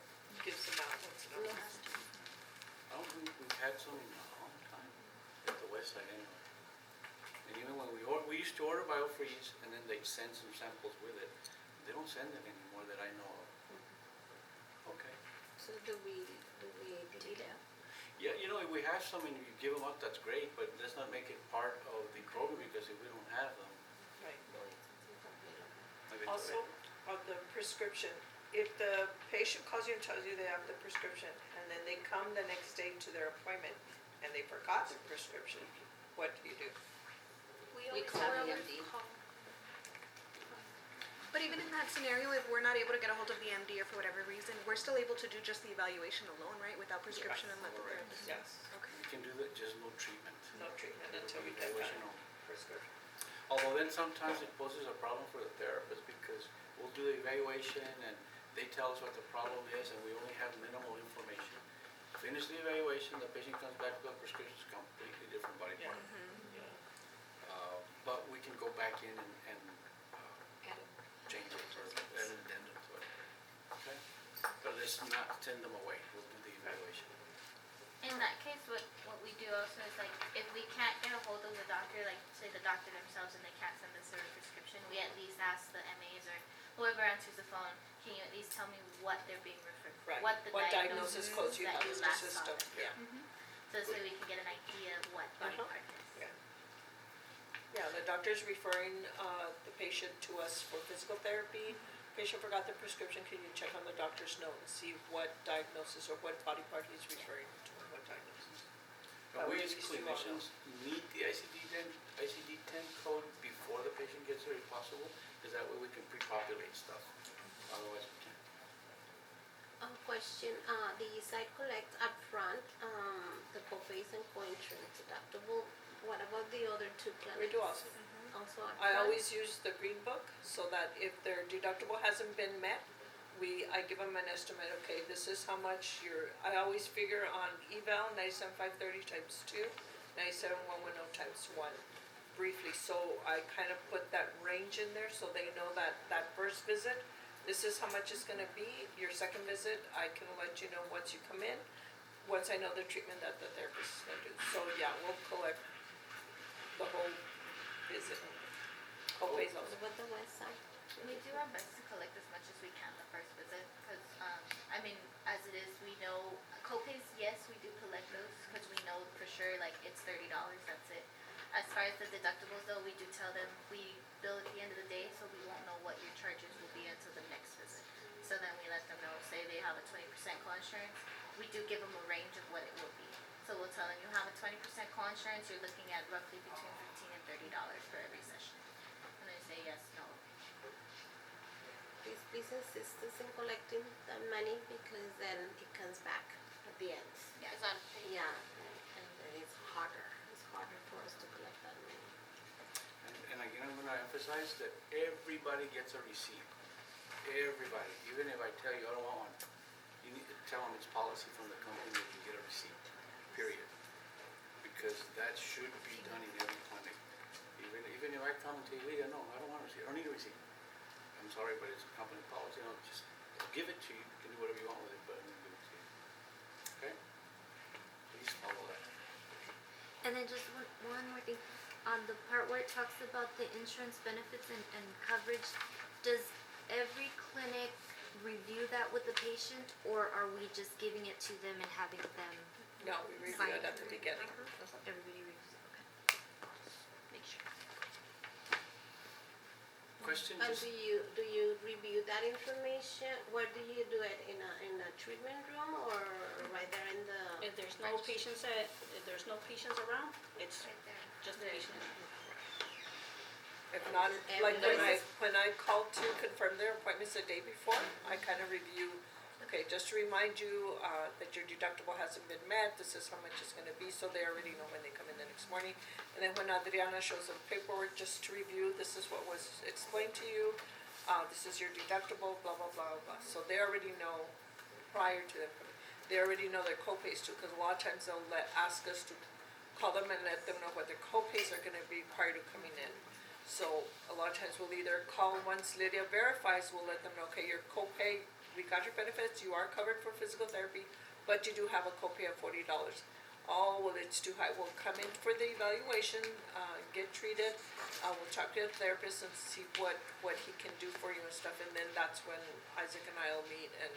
gives them out once in a while. I don't think we've had some in a long time, at the west side anyway. And even when we used to order biofreeze, and then they'd send some samples with it. They don't send it anymore that I know of. Okay. So do we delete it? Yeah, you know, if we have some and you give them up, that's great, but let's not make it part of the program, because if we don't have them, Right. maybe it's Also, okay. on the prescription, if the patient calls you and tells you they have the prescription, and then they come the next day to their appointment, and they forgot the prescription, what do you do? we We always call have the a MD. call. But even in that scenario, if we're not able to get a hold of the MD or for whatever reason, we're still able to do just the evaluation alone, right, without prescription and let the correct. therapist. Yes, Okay. We can do that, just no treatment. no treatment until we get that Evaluation only. prescription. Although then sometimes it poses a problem for the therapist, because we'll do the evaluation and they tell us what the problem is, and we only have minimal information. Finish the evaluation, the patient comes back with a prescription, it's completely different body Yeah. part. Yeah. But we can go back in and change it or add an addendum to it. Okay? But let's not send them away, we'll do the evaluation. In that case, what we do also is like, if we can't get a hold of the doctor, like say the doctor themselves and they can't send us a prescription, we at least ask the MAs or whoever answers the phone, can you at least tell me what they're being referred for? Right. What the diagnosis codes you that have you in the last saw system, them. yeah. So this way we can get an idea of what body Uh-huh. part it is. Yeah. Yeah, the doctor's referring the patient to us for physical therapy. Patient forgot the prescription, can you check on the doctor's note and see what diagnosis or what body part he's referring to, what diagnosis? Can we as At least you all know. clinicians meet the ICD-10 code before the patient gets there if possible? Because that way we can pre-populate stuff, otherwise we can't. Question, the site collects upfront, the co-pays and co-insurance deductible. What about the other two plans? We do also. Also I upfront? always use the green book so that if their deductible hasn't been met, I give them an estimate, okay, this is how much I always figure on eval 97,530 times 2, 97,110 times 1, briefly. So I kind of put that range in there so they know that first visit, this is how much it's gonna be. Your second visit, I can let you know once you come in, once I know the treatment that the therapist is gonna do. So yeah, we'll collect the whole visit. Co-pays What also. about the west side? We do our best to collect as much as we can the first visit, because, I mean, as it is, we know, co-pays, yes, we do collect those, because we know for sure, like, it's $30, that's it. As far as the deductibles though, we do tell them, we bill at the end of the day, so we won't know what your charges will be until the next visit. So then we let them know, say they have a 20% co-insurance, we do give them a range of what it will be. So we'll tell them, you have a 20% co-insurance, you're looking at roughly between $15 and $30 for every session. And they say yes, no. Please insist us in collecting the money because then it comes back at the end. Yeah. It's unpaid. Yeah, and then it's harder for us to collect that money. And again, I'm gonna emphasize that everybody gets a receipt. Everybody, even if I tell you I don't want one, you need to tell them it's policy from the company that you get a receipt, period. Because that should be done in every clinic. Even if I come and tell you, Leah, no, I don't want a receipt, I don't need a receipt. I'm sorry, but it's a company policy, I'll just give it to you, you can do whatever you want with it, but I'm gonna give it to you. Okay? Please follow that. And then just one more thing, on the part where it talks about the insurance benefits and coverage, does every clinic review that with the patient, or are we just giving it to them and having them, No, we review it at the beginning. everybody reviews it, okay? Make sure. Question, And just, do you review that information? Where do you do it? In a treatment room or right there in the? If there's no patients around, it's Right there. just the patient. If not, Every like nurse. when I call to confirm their appointments the day before, I kind of review, okay, just to remind you, that your deductible hasn't been met, this is how much it's gonna be, so they already know when they come in the next morning. And then when Adriana shows them paperwork, just to review, this is what was explained to you, this is your deductible, blah, blah, blah, blah. So they already know prior to them coming. They already know their co-pays too, cause a lot of times they'll ask us to call them and let them know what their co-pays are gonna be prior to coming in. So a lot of times we'll either call once Lydia verifies, we'll let them know, okay, your copay, we got your benefits, you are covered for physical therapy, but you do have a copay of $40. Oh, well, it's too high, we'll come in for the evaluation, get treated, we'll talk to the therapist and see what he can do for you and stuff, and then that's when Isaac and I'll meet and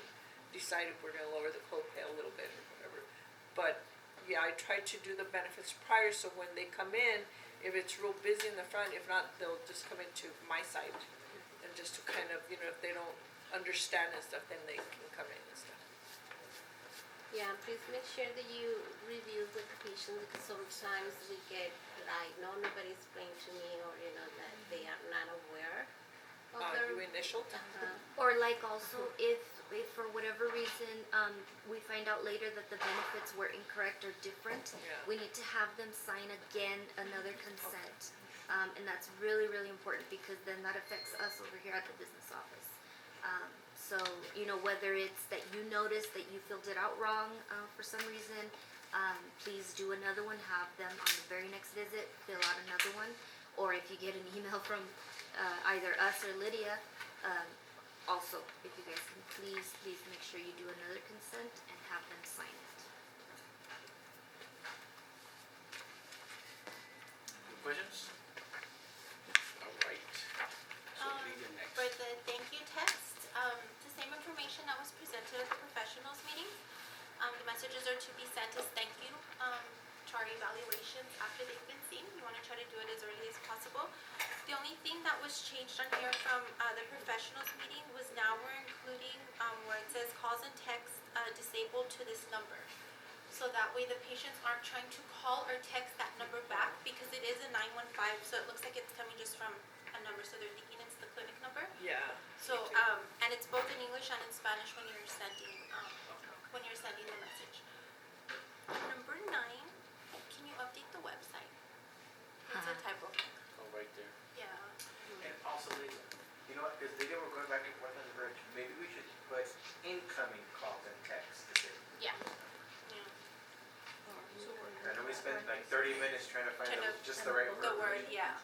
decide if we're gonna lower the copay a little bit or whatever. But, yeah, I try to do the benefits prior, so when they come in, if it's real busy in the front, if not, they'll just come into my site. And just to kind of, if they don't understand and stuff, then they can come in and stuff. Yeah, please make sure that you review with the patient because sometimes we get like, no, nobody explained to me or, that they are not aware of their. You initialed? Or like also, if for whatever reason, we find out later that the benefits were incorrect or different, Yeah. we need to have them sign again another consent. And that's really, really important because then that affects us over here at the business office. So, whether it's that you notice that you filled it out wrong, for some reason, please do another one, have them on the very next visit, fill out another one. Or if you get an email from, either us or Lydia, also, if you guys can please make sure you do another consent and have them sign it. any questions? All right. So Lydia next. For the thank you text, the same information that was presented at the professionals meeting. The messages are to be sent as thank you to our evaluations after they've been seen. We want to try to do it as early as possible. The only thing that was changed on here from the professionals meeting was now we're including where it says calls and texts disabled to this number. so that way the patients aren't trying to call or text that number back, because it is a 915, so it looks like it's coming just from a number, so they're thinking it's the clinic number. Yeah. So, and it's both in English and in Spanish when you're sending the message. Number 9, can you update the website? It's a typo. Oh, right there. Yeah. And also, you know what, because they were going back and forth on the verge, maybe we should put incoming calls and texts to say. Yeah. Yeah. I know we spent like 30 minutes trying to find Trying to- just the right word. The word, yeah.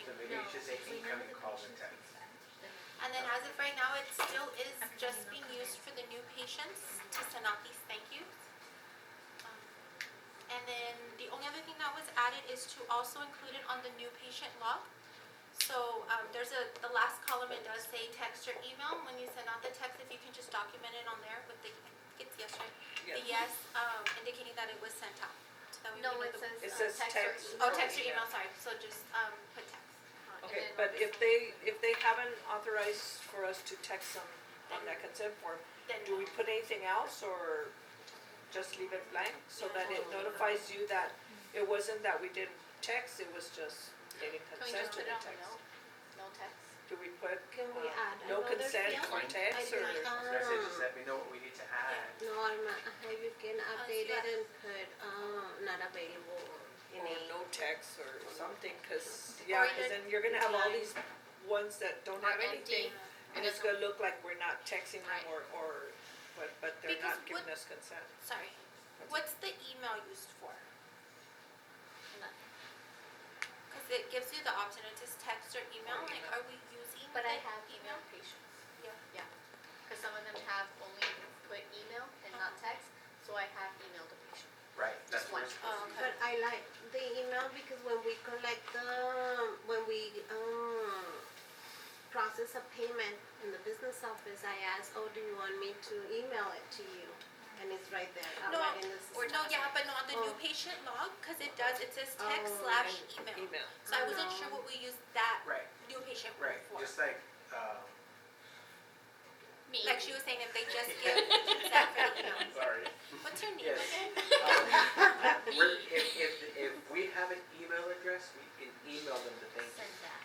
So maybe you should say incoming calls and texts. And then as of right now, it still is just being used for the new patients to send out these thank yous. And then the only other thing that was added is to also include it on the new patient log. So the last column, it does say text or email. When you send out the text, if you can just document it on there with it's yes, right? The yes, indicating that it was sent out. So that we No, know it the- It says says text text. or email. Oh, text or email, sorry. So just put text. Okay, but if they haven't authorized for us to text them on that consent form, Then do we put anything else or just leave it blank so that it notifies you that it wasn't that we didn't text, it was just getting Can we consent just to put it the on the text? note? No text? Do we put, Can we add no another consent field? or text or? I So I said, just let me know what we need to add. Norma, you can update it yeah. and put, not available in Or a. no text or something, cause, Or yeah, cause either then you're gonna have all decline. these ones that don't Or have anything. empty. And it's gonna look like we're not texting them Right. or, but they're Because not giving what- us consent. Sorry. What's the email used for? Nothing. Because it gives you the option, it says text or email, like, are we using But I the have emailed patients. Yeah. Yeah, because some of them have only put email and not text, so I have emailed a patient. Right, that's Just what one. we're supposed to do. But I like the email because when we collect when we, process a payment in the business office, I ask, oh, do you want me to email it to you? And it's right there, No, right in the system. No, yeah, but no, on the new Oh. patient log, because it says text Oh, slash And email. email. So I wasn't No. sure what we used that Right, new patient right, for. just like, Me. Like she was saying, if they just give consent for the email. sorry. What's her name Yes. again? If we have an email address, we can email them the thank you. Send that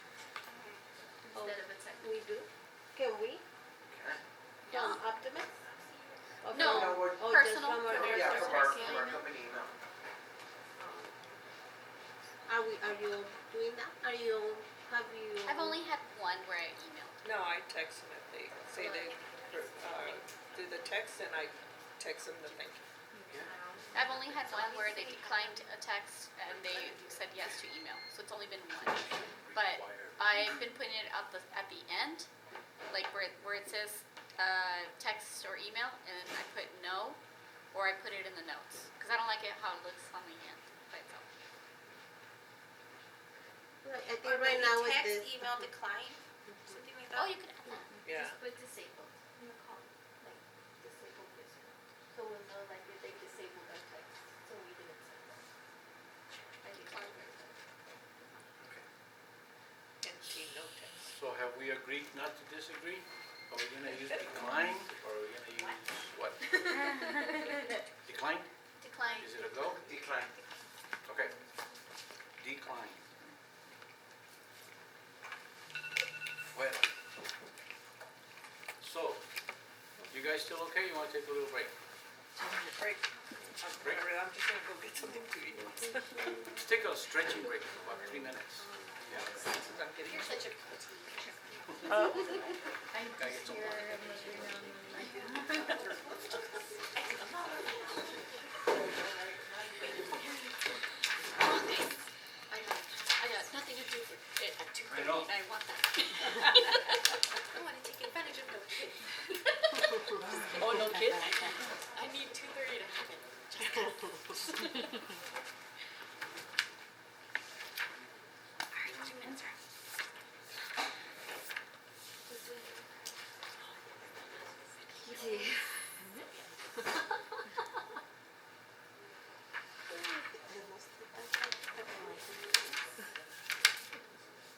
Oh. instead of a text. We do? Can we? Okay. From Optimus? Or No, from- we're- oh, just personal, from our from our Yeah, personal from our email? company email. Are you doing that? Have you? I've only had one where I emailed. No, I text them if they say they, do the text and I text them the thank you. I've only had one where they declined a text and they said yes to email, so it's only been one. But I've been putting it at the end, like where it says, text or email, and then I put no, or I put it in the notes, cause I don't like it how it looks on the end by itself. Right, I Or think right maybe now with text, this. email, decline, something like that. Oh, you could add that. Yeah. Just put disabled in the column, like disabled this or not. So we'll know like if they disabled our text, so we didn't send them. I declined their text. NT, no text. So have we agreed not to disagree? Are we gonna use decline, or are we gonna use what? Decline? Decline. Is it a go? Decline. Okay. Decline. Well. So, you guys still okay? You wanna take a little break? Break. Break. I'm just gonna go get something to eat. Let's take a stretching break, about 3 minutes. Yeah. I'm getting. You're such a. Gotta get some water. I got nothing to do for it at 2:30 I know. and I want that. I want to take advantage of no kids. Oh, no kidding? I need 2:30 to have it. Alright, 2 minutes are up.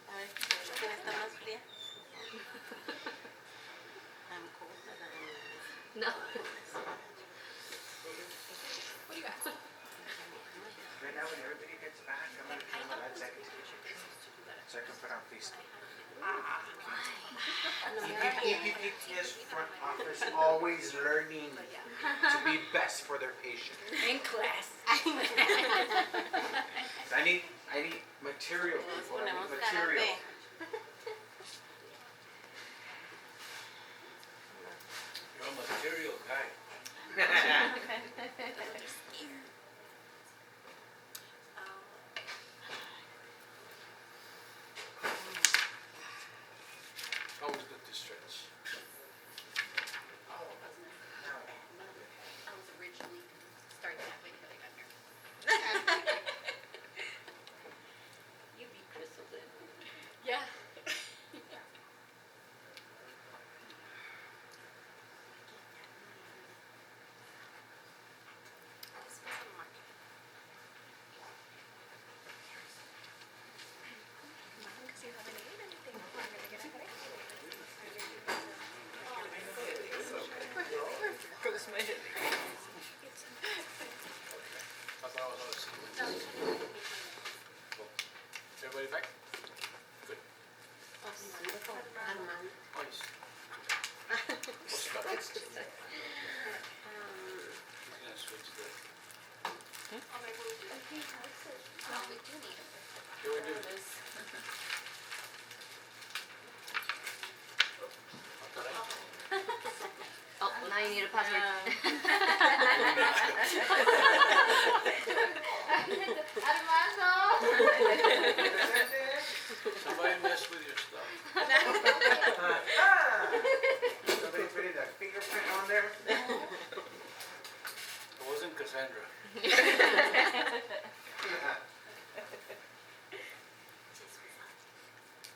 A ver, ¿quién está más fría? No. What do you got? so I can put on Facebook. No, EPPTS front office always learning to be best for their patient. In class. I need material, people. I need material. You're a material guy. Always good to stretch. I was originally starting that way, but I got here. You beat Crystal then. Yeah. This was a mark. Because you haven't ate anything. I'm gonna get ahead. Goes my head. I thought I was on a sequence. Everybody back? Good. Oh, wonderful. Armand. Nice. We'll start. He's gonna switch the, Oh, we do need it. here we do. Oh, now you need a password. Somebody mess with your stuff. Somebody put in a fingerprint on there. It wasn't Cassandra.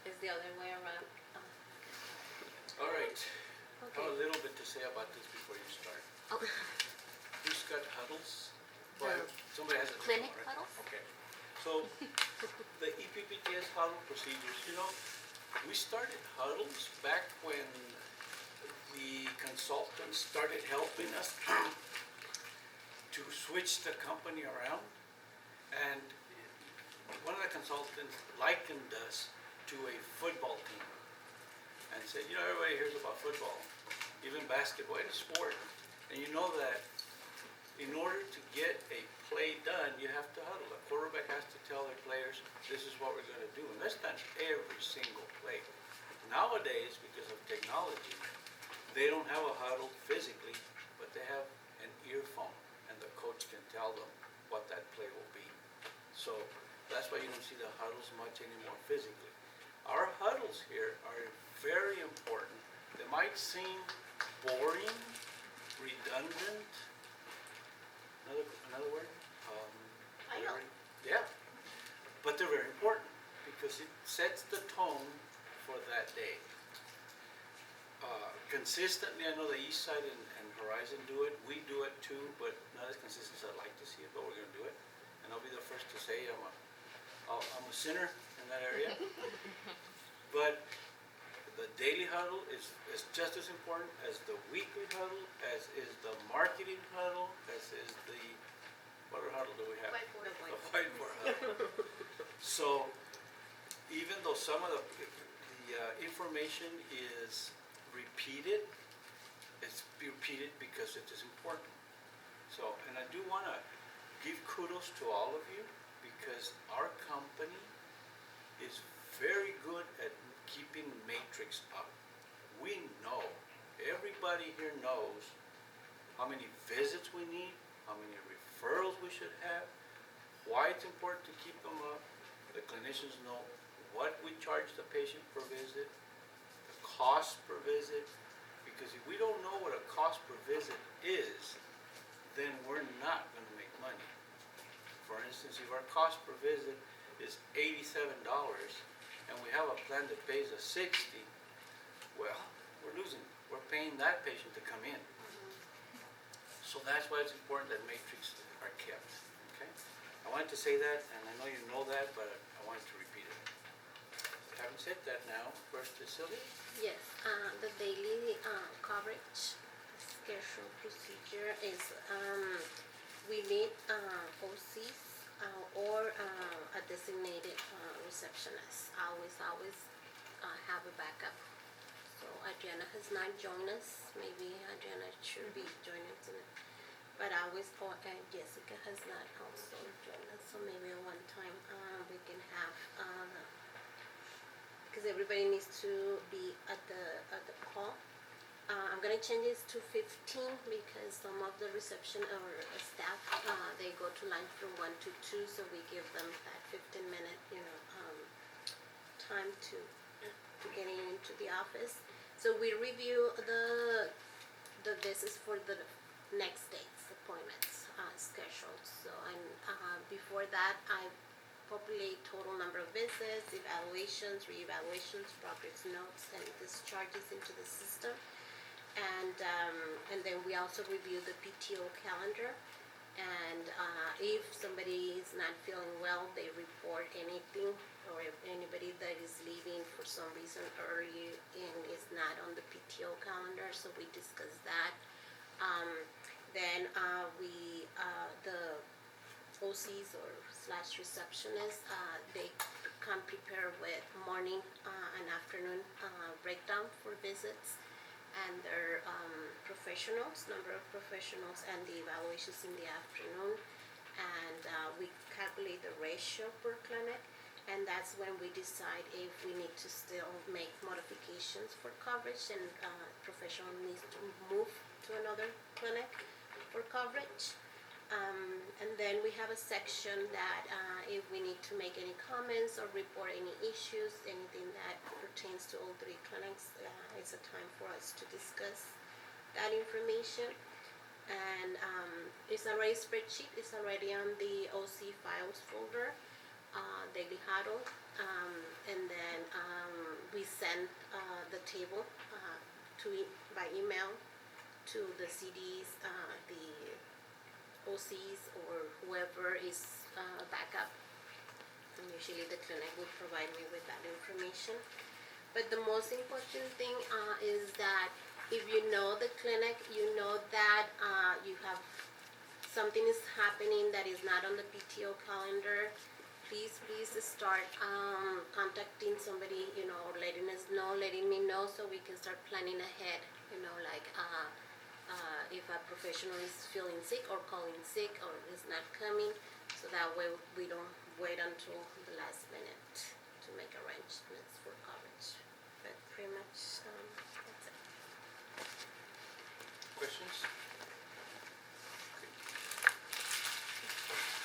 Is the other way around. All right. I have a little bit to say about this before you start. Oh, Who's got huddles? The Well, somebody has a. clinic right? huddles? Okay. So, the EPPTS huddle procedures, we started huddles back when the consultants started helping us to switch the company around. And one of the consultants likened us to a football team and said, everybody hears about football, even basketball, it's a sport. And you know that in order to get a play done, you have to huddle. A quarterback has to tell their players, this is what we're going to do. And that's done every single play. Nowadays, because of technology, they don't have a huddle physically, but they have an earphone, and the coach can tell them what that play will be. So that's why you don't see the huddles much anymore physically. Our huddles here are very important. They might seem boring, redundant, another word? I know. Yeah, but they're very important because it sets the tone for that day. Consistently, I know the East Side and Horizon do it. We do it too, but not as consistent as I'd like to see it, but we're gonna do it. And I'll be the first to say I'm a sinner in that area. But the daily huddle is just as important as the weekly huddle, as is the marketing huddle, as is the, what other huddle do we have? Whiteboard. The whiteboard huddle. So even though some of the information is repeated, it's repeated because it is important. So, and I do want to give kudos to all of you because our company is very good at keeping matrix up. We know, everybody here knows how many visits we need, how many referrals we should have, why it's important to keep them up. The clinicians know what we charge the patient per visit, the cost per visit, because if we don't know what a cost per visit is, then we're not going to make money. For instance, if our cost per visit is $87 and we have a plan that pays us $60, well, we're losing. We're paying that patient to come in. So that's why it's important that matrix are kept, okay? I wanted to say that, and I know you know that, but I wanted to repeat it. Having said that now, first is Sylvia. Yes, the daily coverage schedule procedure is we meet OCs or a designated receptionist. always have a backup. So Adriana has not joined us. Maybe Adriana should be joining tonight. But I always thought Jessica has not also joined us. So maybe at one time we can have because everybody needs to be at the call. I'm gonna change this to 15 because some of the reception or staff they go to lunch from 1 to 2, so we give them that 15-minute time to getting into the office. So we review the visits for the next date's appointments scheduled. So and before that I populate total number of visits, evaluations, reevaluations, progress notes, and discharges into the system. And then we also review the PTO calendar. And if somebody is not feeling well, they report anything, or if anybody that is leaving for some reason early and is not on the PTO calendar, so we discuss that. Then the OCs or / receptionists, they come prepared with morning and afternoon breakdown for visits, and their professionals, number of professionals, and the evaluations in the afternoon. And we calculate the ratio per clinic, and that's when we decide if we need to still make modifications for coverage, and professional needs to move to another clinic for coverage. And then we have a section that if we need to make any comments or report any issues, anything that pertains to all 3 clinics, it's a time for us to discuss that information. And it's already a spreadsheet, it's already on the OC files folder, daily huddle. And then we send the table by email to the CDs, the OCs, or whoever is backup. And usually the clinic will provide me with that information. But the most important thing is that if you know the clinic, you know that you have something is happening that is not on the PTO calendar, please start contacting somebody, or letting me know, so we can start planning ahead, like if a professional is feeling sick or calling sick or is not coming, so that way we don't wait until the last minute to make arrangements for coverage. But pretty much that's it. Questions?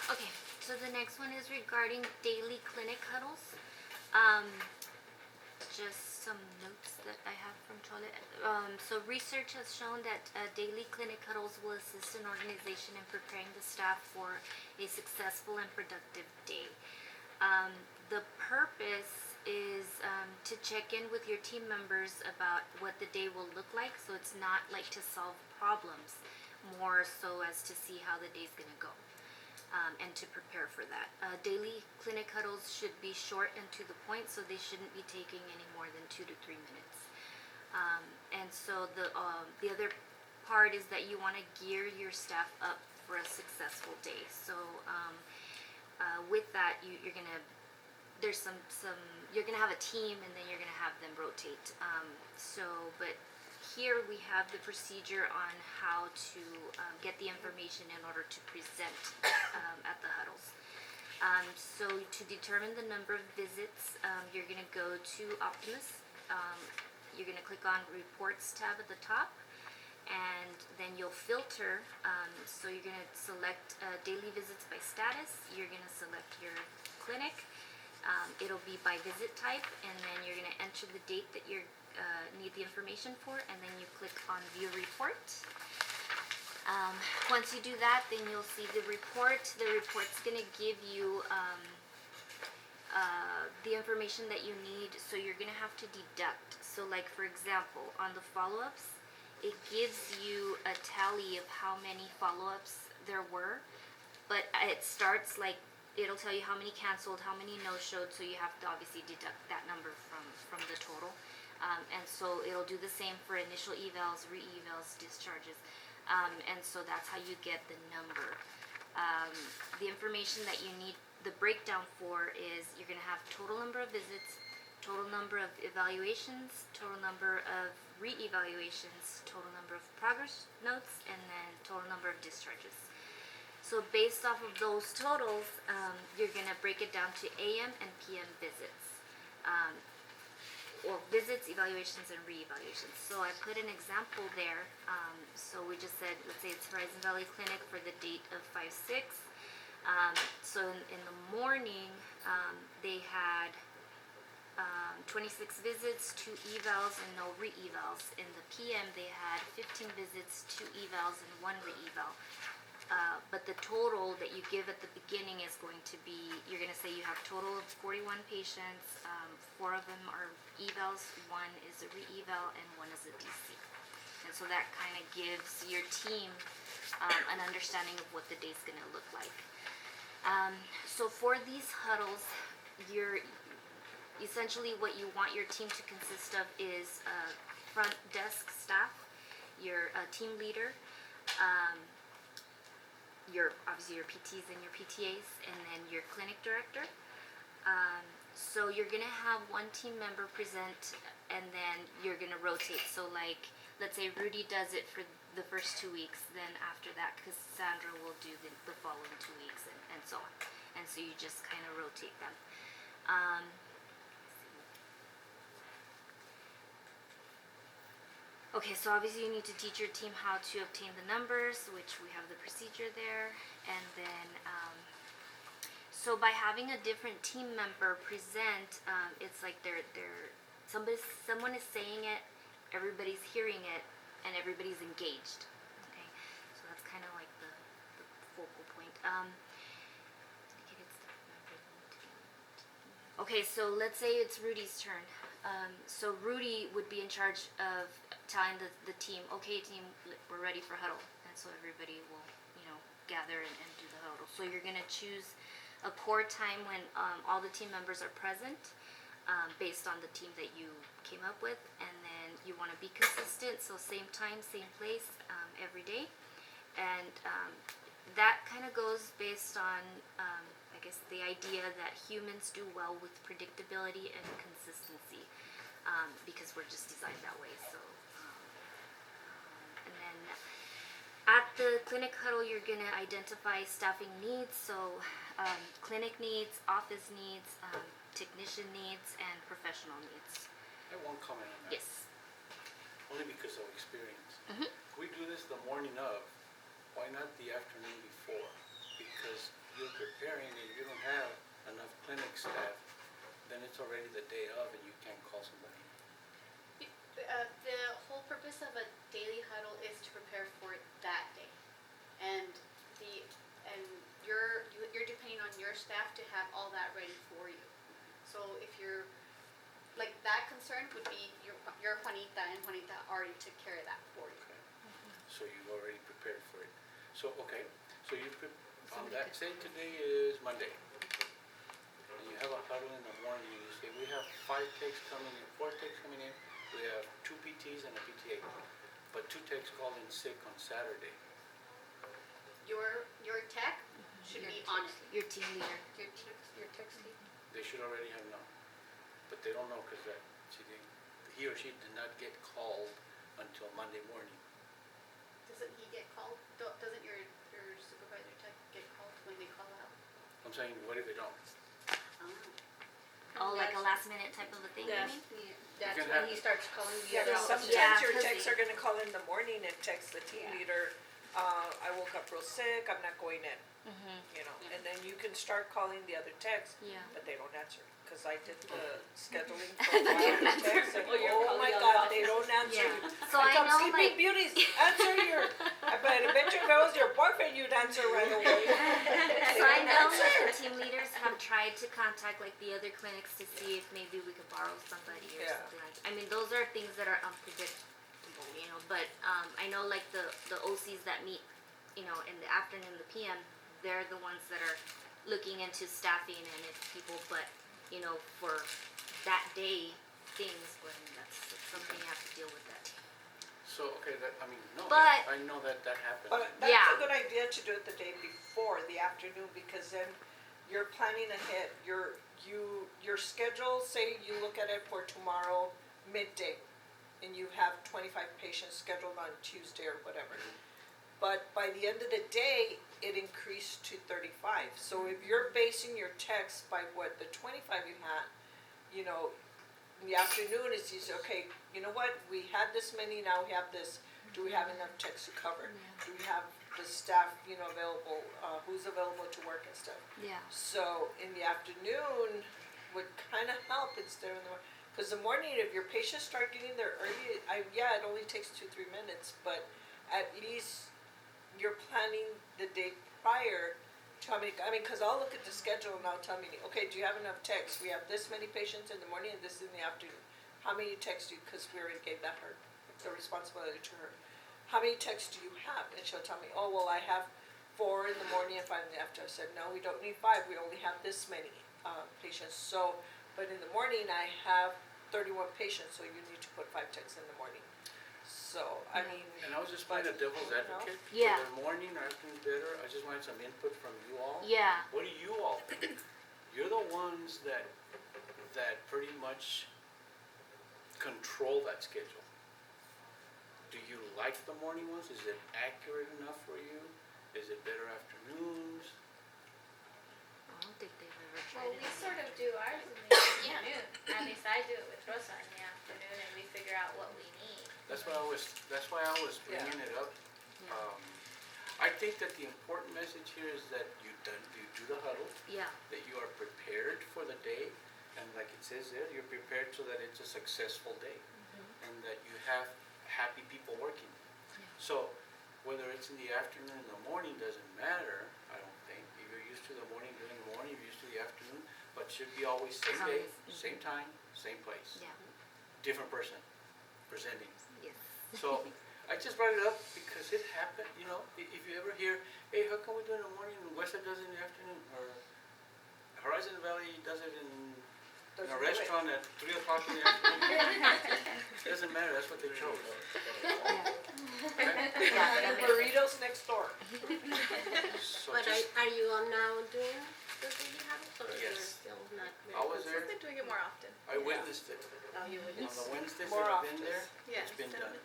Okay, so the next one is regarding daily clinic huddles. Just some notes that I have from Chole. So research has shown that daily clinic huddles will assist an organization in preparing the staff for a successful and productive day. The purpose is to check in with your team members about what the day will look like, so it's not like to solve problems, more so as to see how the day's gonna go. And to prepare for that. Daily clinic huddles should be short and to the point, so they shouldn't be taking any more than 2 to 3 minutes. And so the other part is that you want to gear your staff up for a successful day. So with that, you're gonna you're gonna have a team, and then you're gonna have them rotate. But here we have the procedure on how to get the information in order to present at the huddles. So to determine the number of visits, you're going to go to Optimus. You're going to click on Reports tab at the top, and then you'll filter. So you're going to select daily visits by status. You're going to select your clinic. It'll be by visit type, and then you're going to enter the date that you're need the information for, and then you click on View Report. Once you do that, then you'll see the report. The report's going to give you the information that you need, so you're going to have to deduct. So like, for example, on the follow-ups, it gives you a tally of how many follow-ups there were, but it starts like, it'll tell you how many canceled, how many no-showed, so you have to obviously deduct that number from the total. And so it'll do the same for initial evals, re-evals, discharges. And so that's how you get the number. The information that you need the breakdown for is you're gonna have total number of visits, total number of evaluations, total number of re-evaluations, total number of progress notes, and then total number of discharges. So based off of those totals, you're gonna break it down to AM and PM visits. Or visits, evaluations, and re-evaluations. So I put an example there. So we just said, let's say it's Horizon Valley Clinic for the date of 5/6. So in the morning, they had 26 visits, 2 evals, and no re-evals. In the PM, they had 15 visits, 2 evals, and 1 re-eval. But the total that you give at the beginning is going to be, you're going to say you have total of 41 patients, 4 of them are evals, 1 is a re-eval, and 1 is a DC. And so that kind of gives your team an understanding of what the day's going to look like. So for these huddles, essentially what you want your team to consist of is front desk staff, your team leader, obviously your PTs and your PTAs, and then your clinic director. So you're gonna have one team member present, and then you're gonna rotate. So like, let's say Rudy does it for the first 2 weeks, then after that, Cassandra will do the following 2 weeks, and so on. And so you just kind of rotate them. Okay, so obviously you need to teach your team how to obtain the numbers, which we have the procedure there, and then so by having a different team member present, it's like someone is saying it, everybody's hearing it, and everybody's engaged. Okay, so that's kind of like the focal point. Okay, so let's say it's Rudy's turn. So Rudy would be in charge of telling the team, okay team, we're ready for huddle. And so everybody will, gather and do the huddle. So you're gonna choose a core time when all the team members are present, based on the team that you came up with. And then you wanna be consistent, so same time, same place, every day. And that kind of goes based on, I guess, the idea that humans do well with predictability and consistency, because we're just designed that way. So, and then at the clinic huddle, you're gonna identify staffing needs, so clinic needs, office needs, technician needs, and professional needs. I have one comment on that. Yes. Only because of experience. Mhm. We do this the morning of, why not the afternoon before? Because you're preparing and you don't have enough clinic staff, then it's already the day of and you can't call somebody. The whole purpose of a daily huddle is to prepare for that day, and you're depending on your staff to have all that ready for you. So if you're like, that concern would be your Juanita, and Juanita already took care of that for you. Okay. So you already prepared for it. So, okay, so on that, say today is Monday, and you have a huddle in the morning, and you say, we have 4 techs coming in, we have 2 PTs and a PTA, but 2 techs called in sick on Saturday. Your tech should be on it. Your team leader. Your text lead. They should already have known, but they don't know because he or she did not get called until Monday morning. Doesn't he get called? Doesn't your supervisor tech get called when they call out? I'm saying, what if they don't? Oh, like a last minute type of a thing, you Yes. mean? That's can when have- he starts calling the Yeah, other but officers. sometimes Yeah, your 'cause techs are gonna call in the morning and text the team Yeah. leader, I woke up real sick, I'm not going in, and then you can start calling the other techs, Yeah. but they don't answer. Cause I did the scheduling for a while with techs, and Oh, you're oh calling my the God, other they don't answer Yeah. you. So I come, know, Sleeping like, Beauties, answer your, I bet you if it was your boyfriend, you'd answer right away. They so I don't know answer. like team leaders have tried to contact like the other clinics to see if maybe we could borrow somebody or Yeah. something like. I mean, those are things that are unpredictable, But I know like the OCs that meet, in the afternoon, the PM, they're the ones that are looking into staffing and if people, but for that day things, but that's something you have to deal with that. So, okay, no, But- I know that happens. But that's Yeah. a good idea to do it the day before, the afternoon, because then you're planning ahead, your schedule, say you look at it for tomorrow midday, and you have 25 patients scheduled on Tuesday or whatever. But by the end of the day, it increased to 35. So if you're basing your text by what the 25 you had, you know, in the afternoon it's easy, okay, you know what, we had this many, now we have this. Do we have enough text to cover? Do we have the staff, you know, available, who's available to work and stuff? Yeah. So in the afternoon would kind of help instead of the morning. Because the morning, if your patients start getting there early, it only takes 2-3 minutes, but at least you're planning the day prior to how many, because I'll look at the schedule and I'll tell me, okay, do you have enough texts? We have this many patients in the morning and this in the afternoon. How many texts do you, because we already gave that her, the responsibility to her. How many texts do you have? And she'll tell me, oh, well, I have 4 in the morning and 5 in the afternoon. I said, no, we don't need 5, we only have this many patients. So, but in the morning I have 31 patients, so you need to put 5 texts in the morning. So, I mean. And I was just playing a devil's advocate. Yeah. For the morning or afternoon better, I just wanted some input from you all. Yeah. What do you all think? You're the ones that pretty much control that schedule. Do you like the morning ones? Is it accurate enough for you? Is it better afternoons? I don't think they've ever tried Well, it. we sort of do ours in the afternoon. At least I do it with Rosa in the afternoon, and we figure out what we need. That's why I was bringing it up. I think that the important message here is that you do the huddle, Yeah. that you are prepared for the day, and like it says there, you're prepared so that it's a successful day, and that you have happy people working. So whether it's in the afternoon or in the morning doesn't matter, I don't think. If you're used to the morning, doing the morning, you're used to the afternoon, but should be always same day, same time, same place. Yeah. Different person presenting. Yes. So I just brought it up because it happened, you know, if you ever hear, hey, how come we do it in the morning and Westside does it in the afternoon? Or Horizon Valley does it in a restaurant at 3 o'clock in the afternoon. It doesn't matter, that's what they chose. And burritos next door. So But just, are you all now doing the daily habits, or you're Yes. still not very? I was there, I've been doing it more often. I witnessed it. Oh, you would. On the Wednesdays More that I've been often. there, Yeah, it's been instead of done.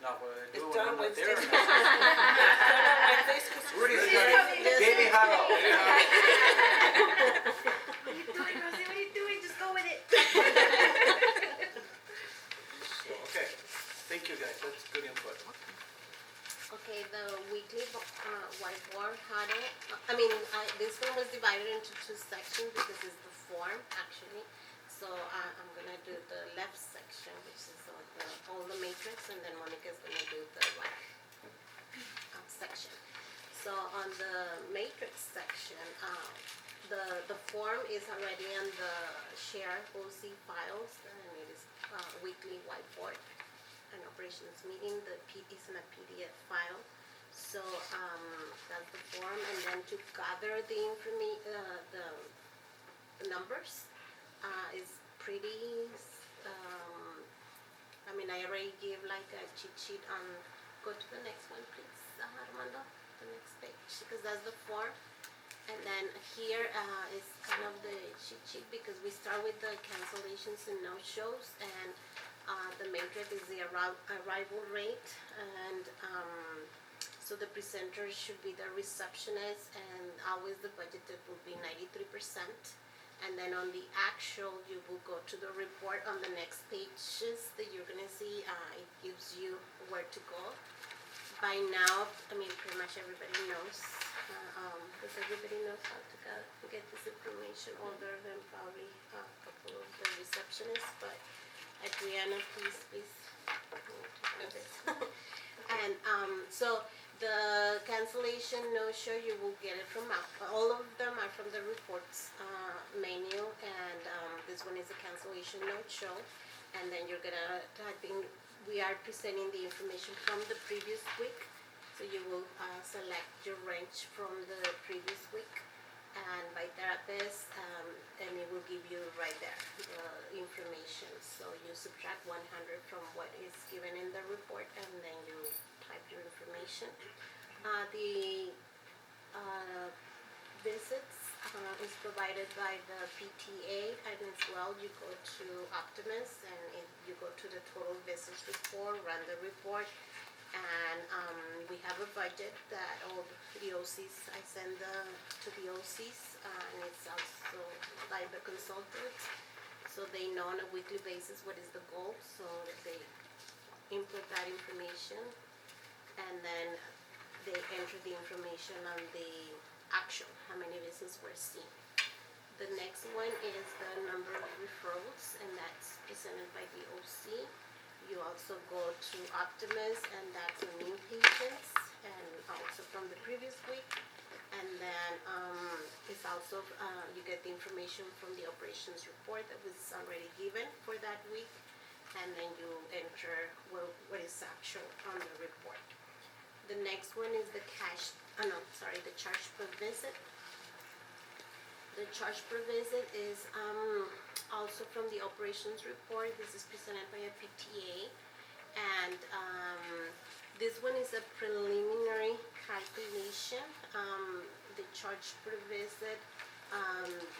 Now, what I It's do when done I'm on not there. Wednesdays. It's done on Wednesdays 'cause Rudy's Rudy's got coming. it. Baby huddle. What are you doing, Rosie? What are you doing? Just go with it. So, okay, thank you guys, that's good input. Okay, the weekly whiteboard huddle, this one was divided into 2 sections because it's the form, actually. So I'm gonna do the left section, which is all the matrix, and then Monica's gonna do the right section. So on the matrix section, the form is already on the share OC files, and it is weekly whiteboard an operations meeting, is in a PDF file. So, that's the form, and then to gather the the numbers, is pretty, I already gave like a cheat sheet on, go to the next one, please, Armando, the next page, because that's the form. And then here, is kind of the cheat sheet, because we start with the cancellations and no-shows, and the matrix is the arrival rate, and so the presenter should be the receptionist, and always the budgeted will be 93%. And then on the actual, you will go to the report on the next pages that you're gonna see. It gives you where to go. By now, pretty much everybody knows. Because everybody knows how to get this information, other than probably a couple of the receptionists, but Adriana, please. And so the cancellation no-show, you will get it from all of them are from the reports menu, and this one is a cancellation no-show, and then you're gonna type in. We are presenting the information from the previous week, so you will select your range from the previous week, and by therapist, and it will give you right there the information. So you subtract 100 from what is given in the report, and then you type your information. The visits, is provided by the PTA, and as well, you go to Optimus, and you go to the total visits report, run the report, and we have a budget that all the OCs, I send to the OCs, and it's also by the consultants, so they know on a weekly basis what is the goal, so they input that information, and then they enter the information on the actual, how many visits were seen. The next one is the number of referrals, and that's presented by the OC. You also go to Optimus, and that's the new patients, and also from the previous week. And then it's also, you get the information from the operations report that was already given for that week. And then you enter what is actual on the report. The next one is the the charge per visit. The charge per visit is also from the operations report. This is presented by a PTA. And this one is a preliminary calculation. The charge per visit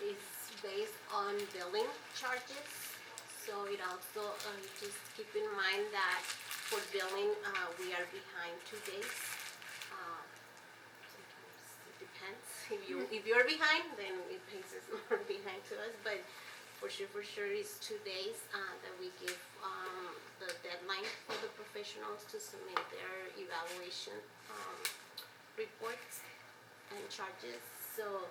is based on billing charges. So it also, just keep in mind that for billing, we are behind 2 days. Sometimes it depends. If you're behind, then it pays us more behind to us, but for sure it's 2 days that we give the deadline for the professionals to submit their evaluation reports and charges. So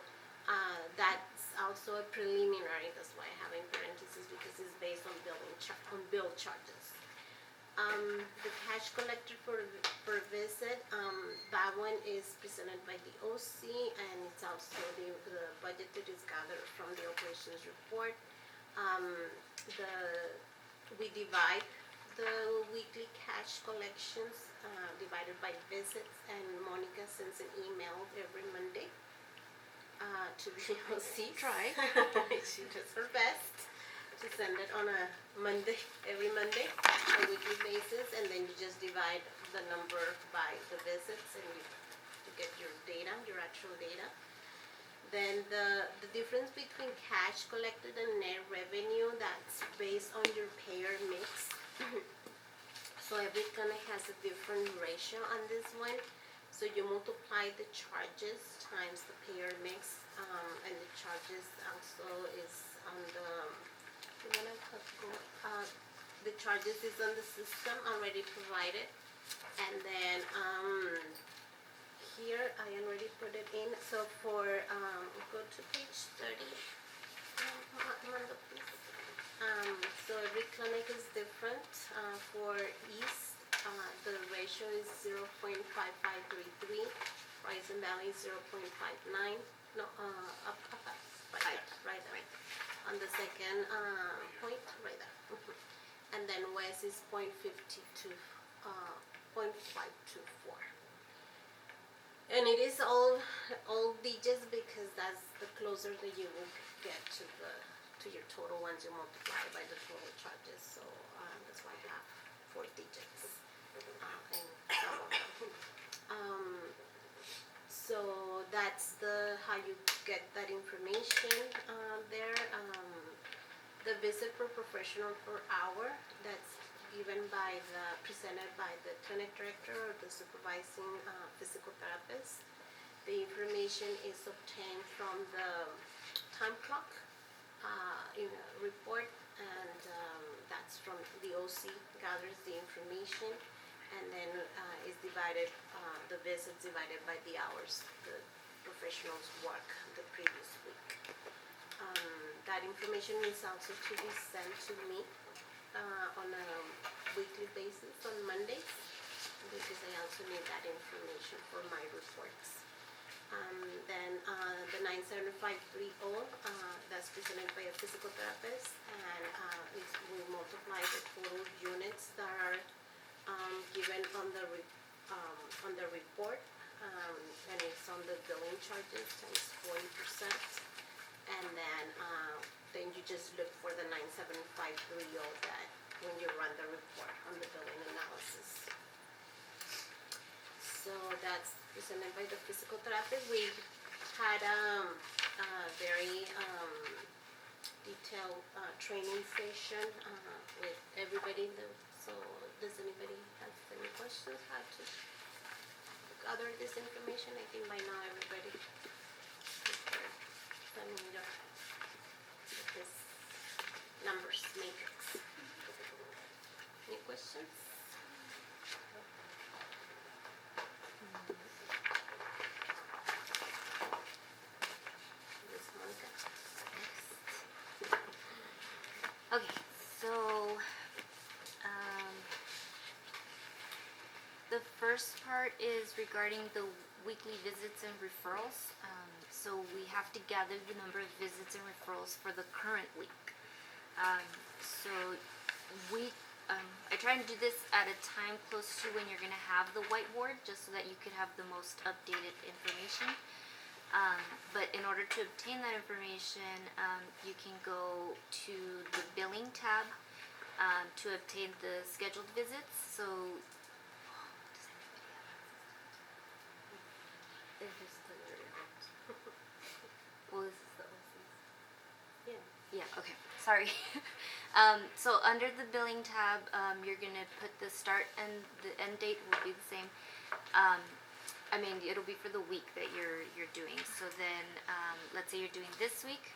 that's also a preliminary, that's why I have in parentheses, because it's based on bill charges. The cash collected per visit, that one is presented by the OC, and it's also the budget that is gathered from the operations report. We divide the weekly cash collections divided by visits, and Monica sends an email every Monday to the OC. Try. She does her best to send it on a Monday, every Monday, on a weekly basis, and then you just divide the number by the visits, and you get your data, your actual data. Then the difference between cash collected and net revenue, that's based on your payer mix. So every clinic has a different ratio on this one. So you multiply the charges times the payer mix, and the charges also is on the charges is on the system already provided. And then here I already put it in. So for go to page 30. Amanda, please. So every clinic is different. For East, the ratio is 0.5533. Horizon Valley is 0.59. No, up, right there. On the second point, right there. And then West is 0.524. And it is all digits, because that's the closer that you will get to your total once you multiply by the total charges. So that's why I have 4 digits. So that's how you get that information there. The visit per professional per hour, that's presented by the clinic director or the supervising physical therapist. The information is obtained from the time clock report, and that's from the OC gathers the information, and then is divided, the visits divided by the hours the professionals work the previous week. That information is also to be sent to me on a weekly basis on Mondays, because I also need that information for my reports. Then the 97530, that's presented by a physical therapist, and we multiply the total units that are given on the report, and it's on the billing charges times 40%, and then you just look for the 97530 that when you run the report on the billing analysis. So that's presented by the physical therapist. We had very detailed training session with everybody. So does anybody have any questions how to gather this information? I think by now everybody is very familiar with this numbers matrix. Any questions? Ms. Monica? Okay, so, the first part is regarding the weekly visits and referrals. So we have to gather the number of visits and referrals for the current week. So I try and do this at a time close to when you're gonna have the whiteboard, just so that you could have the most updated information. But in order to obtain that information, you can go to the billing tab to obtain the scheduled visits. So, well, this is the OCs. Yeah, okay, sorry. So under the billing tab, you're gonna put the start and the end date will be the same. I mean, it'll be for the week that you're doing. So then, let's say you're doing this week,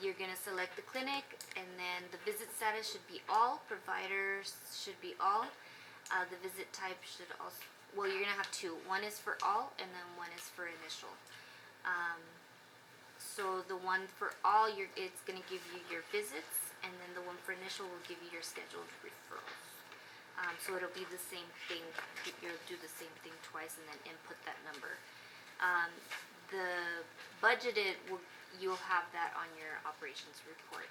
you're gonna select the clinic, and then the visit status should be all, providers should be all. The visit type should also, well, you're gonna have two. One is for all, and then one is for initial. So the one for all, it's gonna give you your visits, and then the one for initial will give you your scheduled referrals. So it'll be the same thing, you'll do the same thing twice and then input that number. The budgeted, you'll have that on your operations report,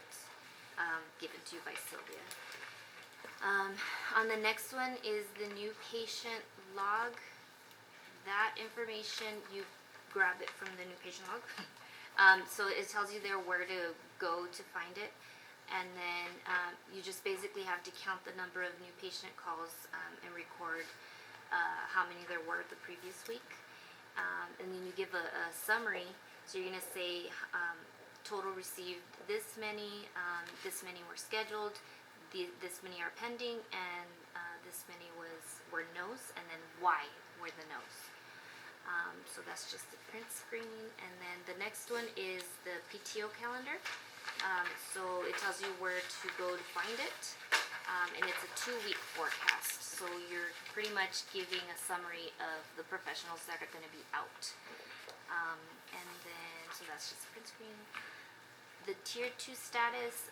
given to you by Sylvia. On the next one is the new patient log. That information, you grab it from the new patient log. So it tells you there where to go to find it. And then you just basically have to count the number of new patient calls and record how many there were the previous week. And then you give a summary. So you're going to say total received this many were scheduled, this many are pending, and this many were no's, and then why were the no's. So that's just the print screen. And then the next one is the PTO calendar. So it tells you where to go to find it, and it's a 2-week forecast. So you're pretty much giving a summary of the professionals that are going to be out. And then, so that's just a print screen. The tier 2 status,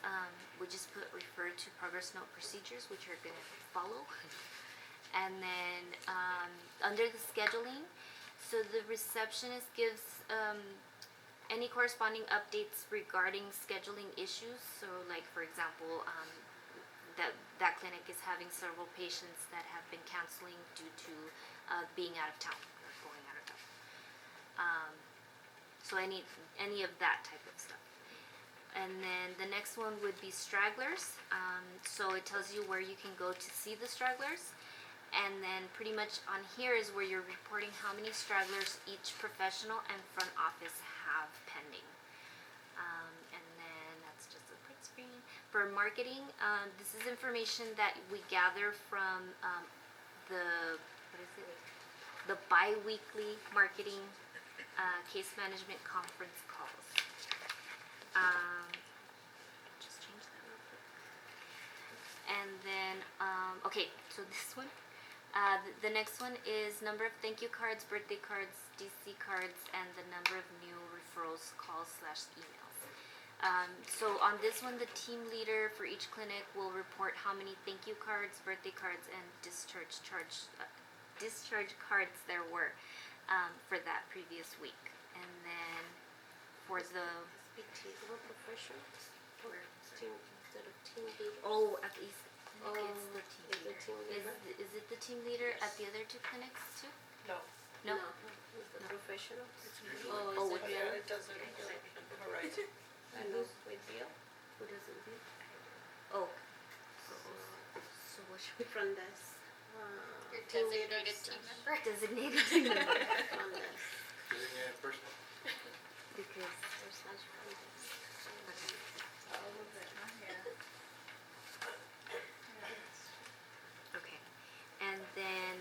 we just refer to progress note procedures, which are going to follow. And then under the scheduling, so the receptionist gives any corresponding updates regarding scheduling issues. So like, for example, that clinic is having several patients that have been canceling due to being out of town or going out of town. So any of that type of stuff. And then the next one would be stragglers. So it tells you where you can go to see the stragglers. And then pretty much on here is where you're reporting how many stragglers each professional and front office have pending. And then that's just a print screen. For marketing, this is information that we gather from the bi-weekly marketing case management conference calls. Just change that real quick. And then, okay, so this one. The next one is number of thank you cards, birthday cards, DC cards, and the number of new referrals, calls / emails. So on this one, the team leader for each clinic will report how many thank you cards, birthday cards, and discharge cards there were for that previous week. And then for the Professionals or team instead of team leader? at least it's the team Is leader. it team leader? Is it the team leader at the other 2 clinics too? No. No. It's the professionals? Oh, is with it Yeah, Bill? it doesn't, all right. And who's with Bill? Who does it do? Oh. So what should we? Front desk. Your Team designated leaders team slash member. Designated team member. front desk. Designated person. because, There's such context. okay. All of it. Okay, and then,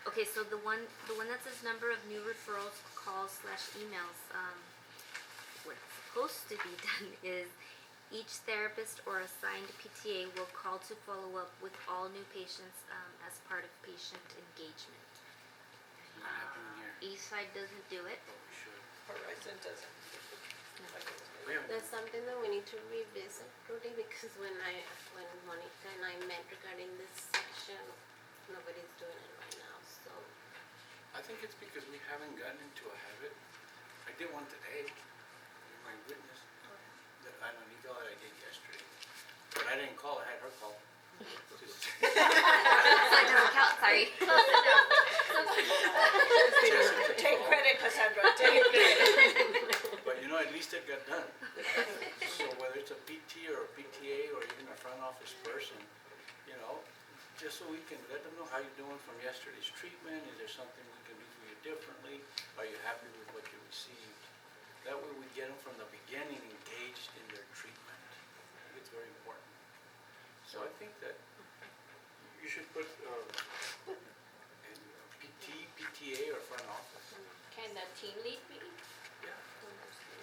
okay, so the one that says number of new referrals, calls / emails, what's supposed to be done is each therapist or assigned PTA will call to follow up with all new patients, as part of patient engagement. Not happening here. Eastside doesn't do it. But we should. Horizon doesn't. We haven't. There's something that we need to revisit, Rudy, because when Monica and I met regarding this section, nobody's doing it right now, so. I think it's because we haven't gotten into a habit. I did one today. You're my witness. I don't need all that I did yesterday. But I didn't call, I had her call. Just- So it doesn't count, sorry. Jessica Take called. credit, Cassandra, take credit. But you know, at least it got done. So whether it's a PT or a PTA or even a front office person, you know, just so we can let them know how you're doing from yesterday's treatment. Is there something we can do for you differently? Are you happy with what you received? That way we get them from the beginning engaged in their treatment. I think it's very important. So I think that you should put in PT, PTA, or front office. Can the team lead be? Yeah.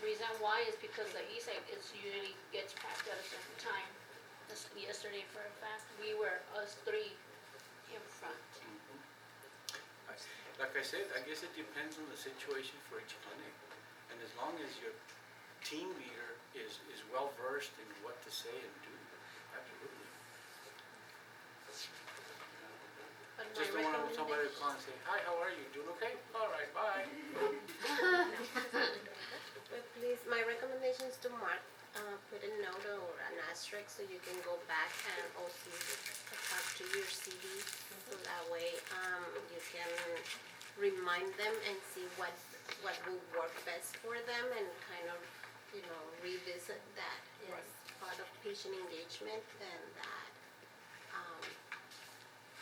Reason why is because the Eastside is usually gets packed at a certain time. Yesterday, for a fact, we were us three in front. Like I said, I guess it depends on the situation for each clinic. And as long as your team leader is well versed in what to say and do, absolutely. But my Just don't want somebody to recommendation- call and say, hi, how are you? Doing okay? All right, bye. But please, my recommendation is to mark, put a note or an asterisk so you can go back and also talk to your CD. So that way, you can remind them and see what will work best for them and kind of, you know, revisit that as part of patient engagement and that,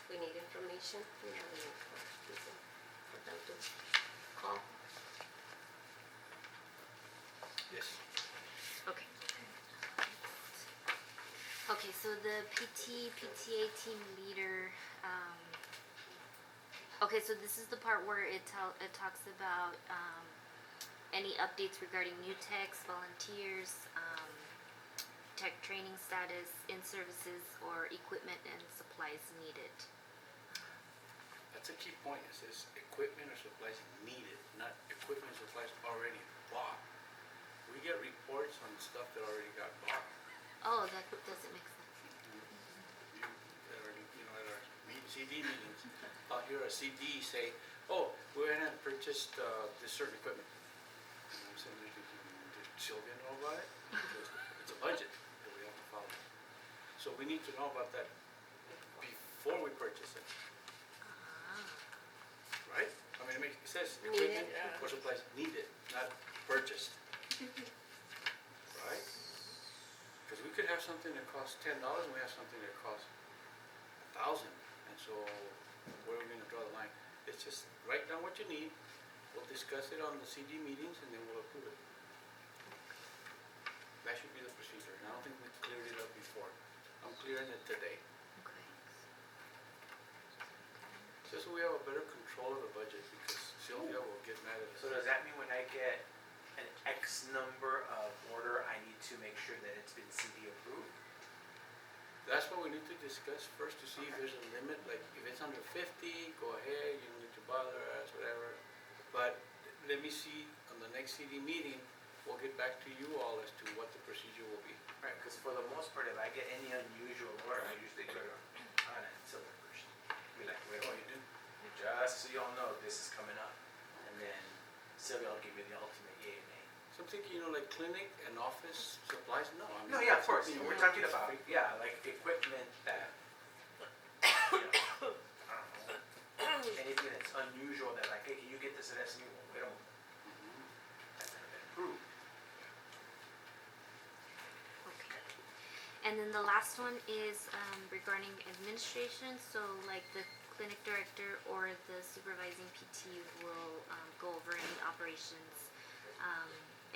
we need information, you know, we need for people, for them to call. Yes. Okay. Okay, so the PTA team leader, okay, so this is the part where it talks about, any updates regarding new techs, volunteers, tech training status, in-services, or equipment and supplies needed. That's a key point. It says equipment or supplies needed, not equipment or supplies already bought. We get reports on stuff that already got bought. Oh, that doesn't make sense. At our CD meetings, I'll hear a CD say, oh, we went and purchased this certain equipment. And I'm saying, did Sylvia know about it? Because it's a budget that we have to follow. So we need to know about that before we purchase it, right? I mean, it says Needed. equipment or supplies needed, not purchased. Right? Because we could have something that costs $10 and we have something that costs $1,000. And so where are we gonna draw the line? It's just write down what you need, we'll discuss it on the CD meetings and then we'll approve it. That should be the procedure, and I don't think we cleared it up before. I'm clearing it today. Okay. Just so we have a better control of the budget, because Sylvia will get mad at us. So does that mean when I get an X number of order, I need to make sure that it's been CD approved? That's what we need to discuss first, to see if there's a limit, like if it's under 50, go ahead, you don't need to bother us, whatever. But let me see, on the next CD meeting, we'll get back to you all as to what the procedure will be. Right, because for the most part, if I get any unusual order, I usually go to Anna and Sylvia first. Be like, wait, Oh, wait, you do? just so y'all know, this is coming up. And then Sylvia will give you the ultimate yay or nay. So I'm thinking, like clinic and office supplies, no, I mean. No, yeah, of course, something we're you talking just about, freak- yeah, like equipment that, you know, I don't know, anything that's unusual that like, hey, can you get this at SMU? Well, wait a moment, Mhm. that's never been approved. Okay. And then the last one is regarding administration. So like the clinic director or the supervising PT will go over any operations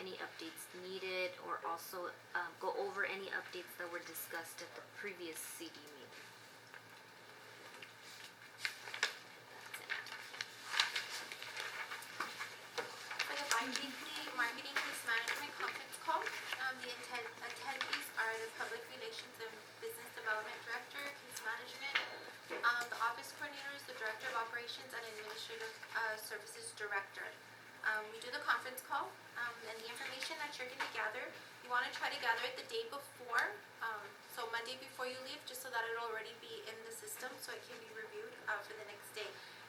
any updates needed, or also go over any updates that were discussed at the previous CD meeting. For the bi-weekly marketing case management conference call, the attendees are the public relations and business development director, case management, the office coordinators, the director of operations, and administrative services director. We do the conference call, and the information that you're going to gather, you want to try to gather it the day before, so Monday before you leave, just so that it'll already be in the system, so it can be reviewed for the next day.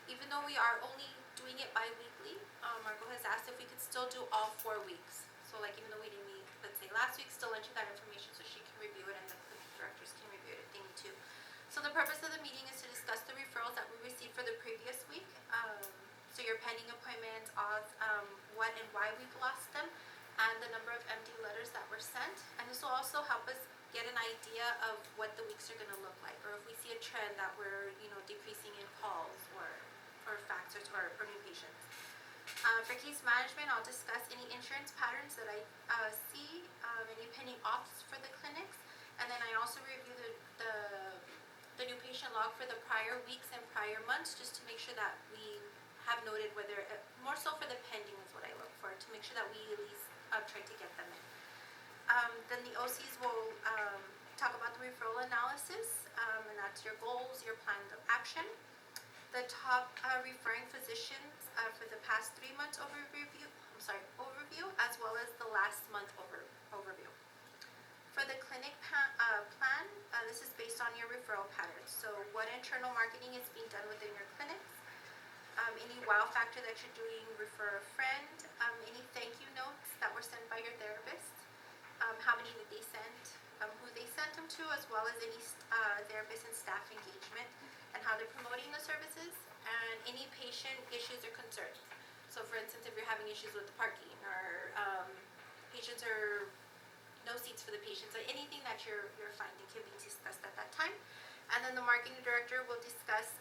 Even though we are only doing it bi-weekly, Margot has asked if we could still do all 4 weeks. So like even though we didn't meet, let's say last week, still enter that information so she can review it and the directors can review it if they need to. So the purpose of the meeting is to discuss the referrals that we received for the previous week. So your pending appointments, odds, what and why we've lost them, and the number of empty letters that were sent. And this will also help us get an idea of what the weeks are going to look like, or if we see a trend that we're, decreasing in calls or faxes or new patients. For case management, I'll discuss any insurance patterns that I see, any pending auths for the clinics, and then I also review the new patient log for the prior weeks and prior months, just to make sure that we have noted whether, more so for the pending is what I look for, to make sure that we at least try to get them in. Then the OCs will talk about the referral analysis, and that's your goals, your plan of action. The top referring physicians for the past 3 months overview, as well as the last month overview. For the clinic plan, this is based on your referral patterns. So what internal marketing is being done within your clinics, any wow factor that you're doing, refer a friend, any thank you notes that were sent by your therapist, how many did they send, who they sent them to, as well as any therapist and staff engagement, and how they're promoting the services, and any patient issues or concerns. So for instance, if you're having issues with the parking, or patients are no seats for the patients, or anything that you're finding can be discussed at that time. And then the marketing director will discuss,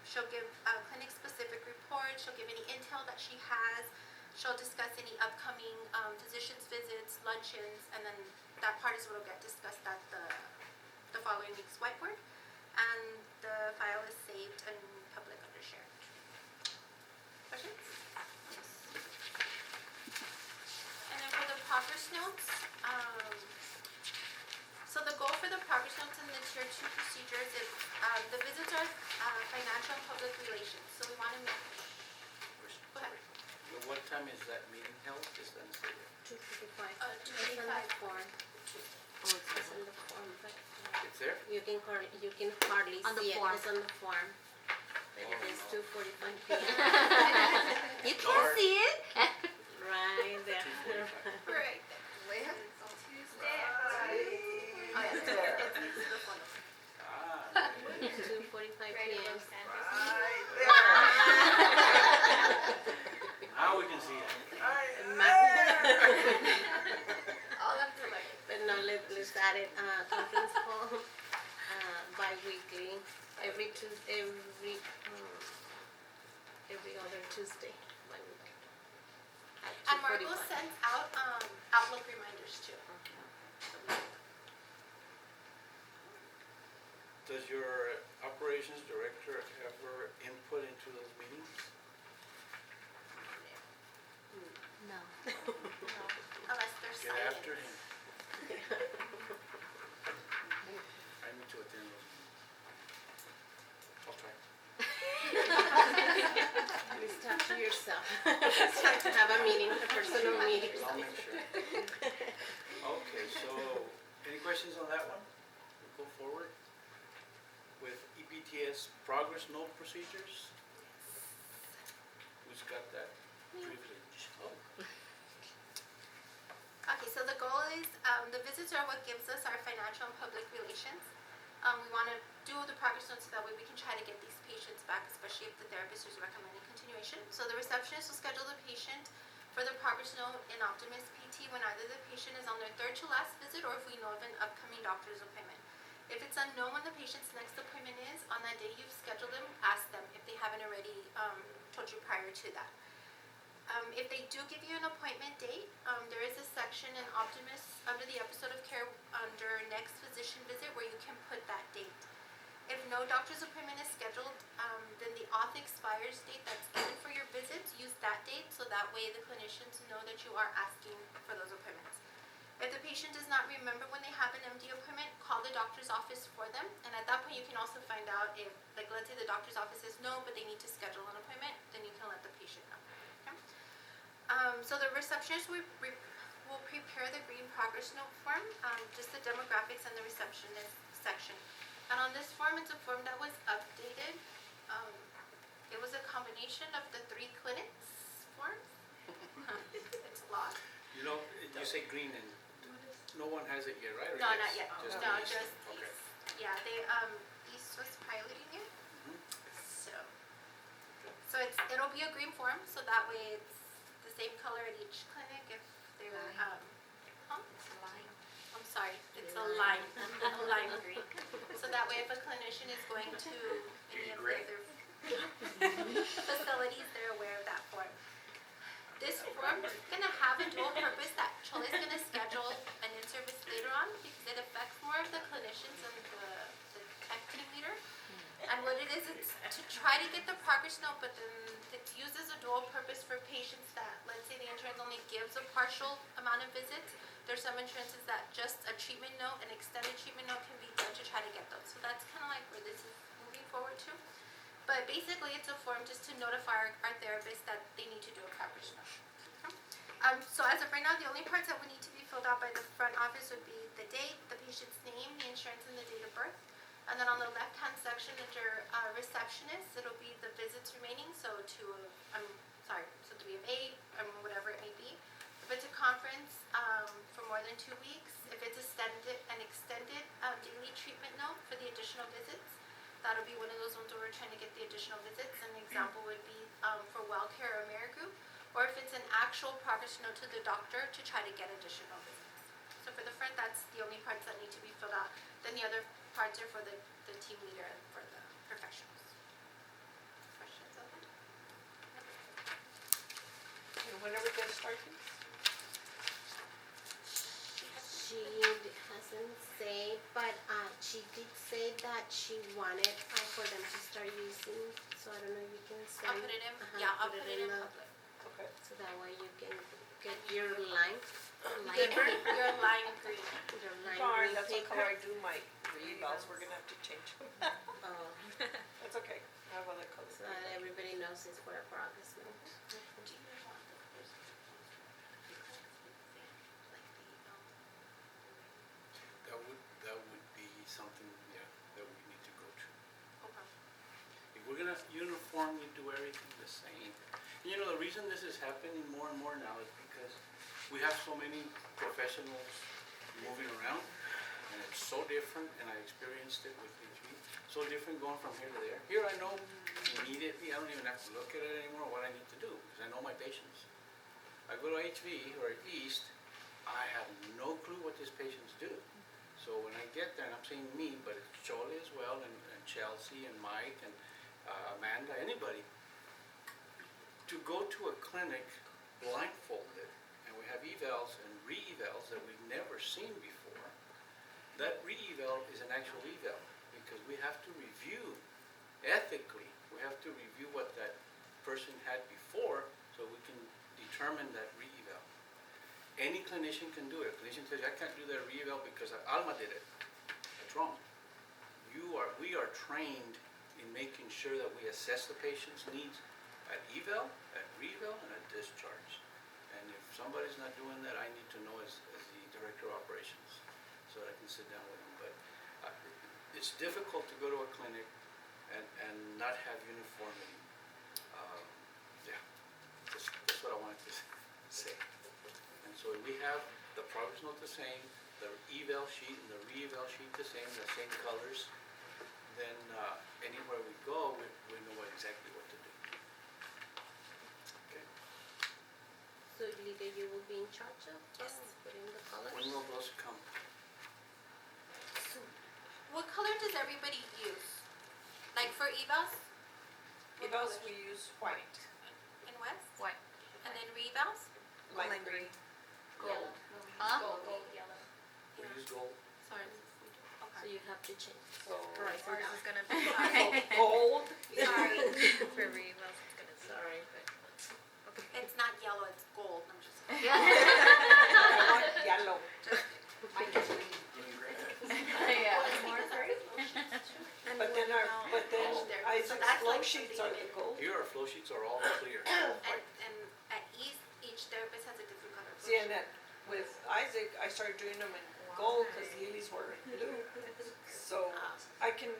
she'll give clinic-specific reports, she'll give any intel that she has, she'll discuss any upcoming physicians' visits, luncheons, and then that part is what will get discussed at the following week's whiteboard. And the file is saved and public under share. Questions? And then for the progress notes, so the goal for the progress notes in the Tier 2 procedures is, the visits are financial and public relations. So we want to make, go ahead. What time is that meeting held? Is that stated? 2:55. It's in the 2:55. form. Oh, It's in the form, but It's there? you can hardly On the see it. form. It's on the form. But it is 2:45 p.m. you can't see it. Right there. 2:45. Right. Tuesday. Oh, yeah, it's there. Ah, 2:45 Ready p.m. to Santa's now we can see it. But no, let's add it, conference call, bi-weekly, every other Tuesday, bi-weekly. At And Margot 2:45. sends out Outlook reminders too. Does your operations director ever input into those meetings? No. Unless they're Get silent. after him. I need to attend those meetings. I'll try. Please talk to yourself. It's time to have a meeting, a personal meeting. I'll make sure. Okay, so, any questions on that one? We'll go forward with EPTS progress note procedures. Who's got that privilege? Oh, Okay, so the goal is, the visits are what gives us our financial and public relations. We want to do the progress notes so that way we can try to get these patients back, especially if the therapist is recommending continuation. So the receptionist will schedule the patient for the progress note in Optimus PT when either the patient is on their 3rd to last visit or if we know of an upcoming doctor's appointment. If it's unknown when the patient's next appointment is, on that day you've scheduled them, ask them if they haven't already told you prior to that. If they do give you an appointment date, there is a section in Optimus under the episode of care under next physician visit where you can put that date. If no doctor's appointment is scheduled, then the auth expires date that's given for your visits, use that date so that way the clinicians know that you are asking for those appointments. If the patient does not remember when they have an MD appointment, call the doctor's office for them, and at that point you can also find out if, like, let's say the doctor's office says no, but they need to schedule an appointment, then you can let the patient know. Okay? So the receptionist will prepare the green progress note form, just the demographics and the receptionist section. And on this form, it's a form that was updated. It was a combination of the 3 clinics forms. It's a lot. You know, you say green and no one has it yet, right? Or No, yes? not yet. Just No, East? just Okay. East. Yeah, they, East was piloting it. Mhm. So it'll be a green form, so that way it's the same color at each clinic if they're, Lime. huh? Lime. I'm sorry, it's a Lime. lime green. So that way if a clinician is going to any of the Gray. other facilities, they're aware of that form. This form is gonna have a dual purpose that Chola's gonna schedule an in-service later on because it affects more of the clinicians and the tech team leader. And what it is, it's to try to get the progress note, but then it's used as a dual purpose for patients that, let's say the insurance only gives a partial amount of visits. There's some insurances that just a treatment note, an extended treatment note can be done to try to get those. So that's kind of like where this is moving forward to. But basically, it's a form just to notify our therapist that they need to do a progress note. So as of right now, the only parts that would need to be filled out by the front office would be the date, the patient's name, the insurance, and the date of birth. And then on the left-hand section under receptionist, it'll be the visits remaining, so 3 of 8, whatever it may be. If it's a conference for more than 2 weeks, if it's an extended daily treatment note for the additional visits, that'll be one of those ones where we're trying to get the additional visits. An example would be for WellCare or AmeriGroup, or if it's an actual progress note to the doctor to try to get additional visits. So for the front, that's the only parts that need to be filled out. Then the other parts are for the team leader and for the professionals. Questions on that? And when are we gonna start this? She hasn't said, but she did say that she wanted for them to start using, so I don't know if you can send. I'll put it in, I'll put it in public. Okay. So that way you can get your line, Your lime green. your line Darn, green that's what paper. color I do my evals, we're gonna have to change them. Oh, That's okay, I have other colors. so that everybody knows it's for a progress note. That would be something, yeah, that we need to go to. Okay. If we're gonna uniformly do everything the same, and you know, the reason this is happening more and more now is because we have so many professionals moving around, and it's so different, and I experienced it with HV, so different going from here to there. Here I know immediately, I don't even have to look at it anymore, what I need to do, because I know my patients. I go to HV or East, I have no clue what these patients do. So when I get there, and I'm saying me, but it's Chole as well, and Chelsea, and Mike, and Amanda, anybody, to go to a clinic blindfolded, and we have evals and re-evals that we've never seen before. That re-eval is an actual eval, because we have to review, ethically, we have to review what that person had before, so we can determine that re-eval. Any clinician can do it. A clinician says, I can't do that re-eval because Alma did it. That's wrong. We are trained in making sure that we assess the patient's needs at eval, at re-eval, and at discharge. And if somebody's not doing that, I need to know as the director of operations, so that I can sit down with them. But it's difficult to go to a clinic and not have uniformity. Yeah, that's what I wanted to say. And so if we have the progress note the same, the eval sheet and the re-eval sheet the same colors, then anywhere we go, we know exactly what to do. Okay. So Lydia, you will be in charge of putting the colors? When will those come? What color does everybody use? Like for evals? What Evals, colors? we use white. In West? White. And then revals? Lime green. Gold. Huh? Gold, yellow. We use gold. Sorry. So Okay. you have to change. So Ours is gonna be gold. Sorry. for revals. It's gonna be. Sorry. It's not yellow, it's gold. I'm just. I want yellow. But then Isaac's flow sheets are the gold. Here our flow sheets are all clear. And at each therapist has a different color. See, and then with Isaac, I started doing them in gold because Lily's were blue. So I can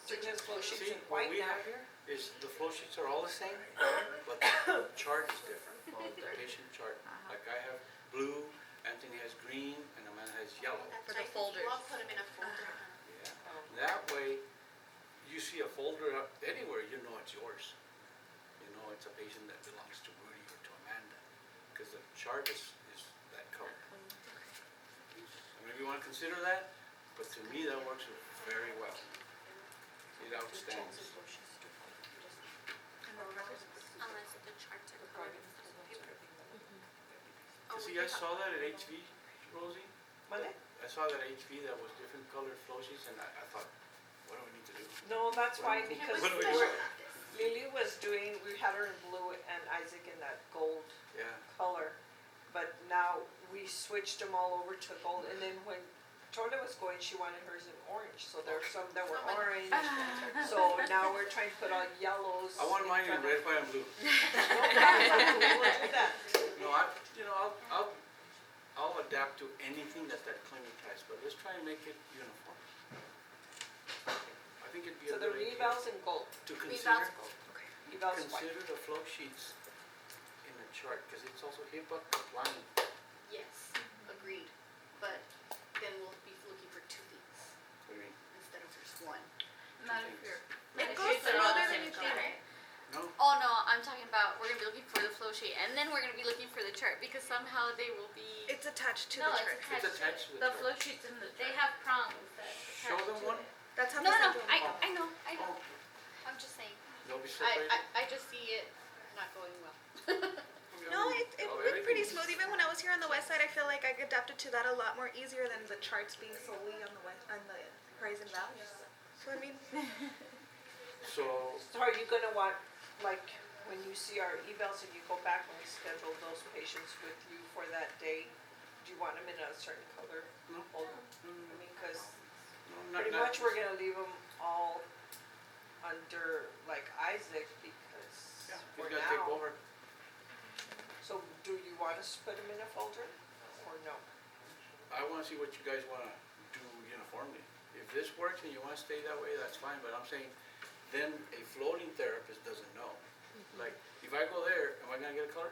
suggest flow sheets See, in what white we now. have here is the flow sheets are all the same, but the chart is different. The patient chart, like I have blue, Anthony has green, and Amanda has yellow. That's For the right, 'cause you all folders. put them in a folder. Yeah. That way, you see a folder up anywhere, you know it's yours. You know it's a patient that belongs to Rudy or to Amanda, because the chart is that color. Maybe you want to consider that, but to me, that works very well. It outstands. Unless the charts are colored in the paper. Oh, See, we I can saw that at HV, Rosie. Mande? I saw that HV that was different colored flow sheets, and I thought, what do we need to do? No, that's why, because What do we we're- do? Lily was doing, we had her in blue and Isaac in that gold Yeah, color. But now we switched them all over to gold, and then when Torda was going, she wanted hers in orange, so there's some that were orange. So now we're trying to put all yellows. I want mine in red, white, and blue. We will do that. No, I'll adapt to anything that clinic has, but let's try and make it uniform. I think it'd be So a the good idea revals in gold, to Revals consider, gold. evals white. consider the flow sheets in the chart, because it's also HIPAA compliant. Yes, agreed, but then we'll be looking for 2 weeks I mean, instead of just one. Not if you're. It goes smoother than you think. no, Oh no, I'm talking about, we're gonna be looking for the flow sheet, and then we're gonna be looking for the chart, because somehow they will be. It's attached to No, the it's chart. it's attached to the The chart. flow sheets in the. They have prongs that Show attach them to one. it. That's how No, the no, central I know, Oh, I'm just saying, they'll be separated. I just see it not going well. No, it Oh, went pretty everything- smooth. Even when I was here on the west side, I feel like I adapted to that a lot more easier than the charts being solely on the horizon values. So I mean, So, So are you gonna want, like, when you see our evals and you go back and we schedule those patients with you for that day, do you want them in a certain color no, folder? I mean, cause no, pretty not, much we're gonna leave them all under, like, Isaac because yeah, for he's gonna take now. over. So do you want us to put them in a folder or no? I wanna see what you guys wanna do uniformly. If this works and you wanna stay that way, that's fine, but I'm saying, then a floating therapist doesn't know. Like, if I go there, am I gonna get a color?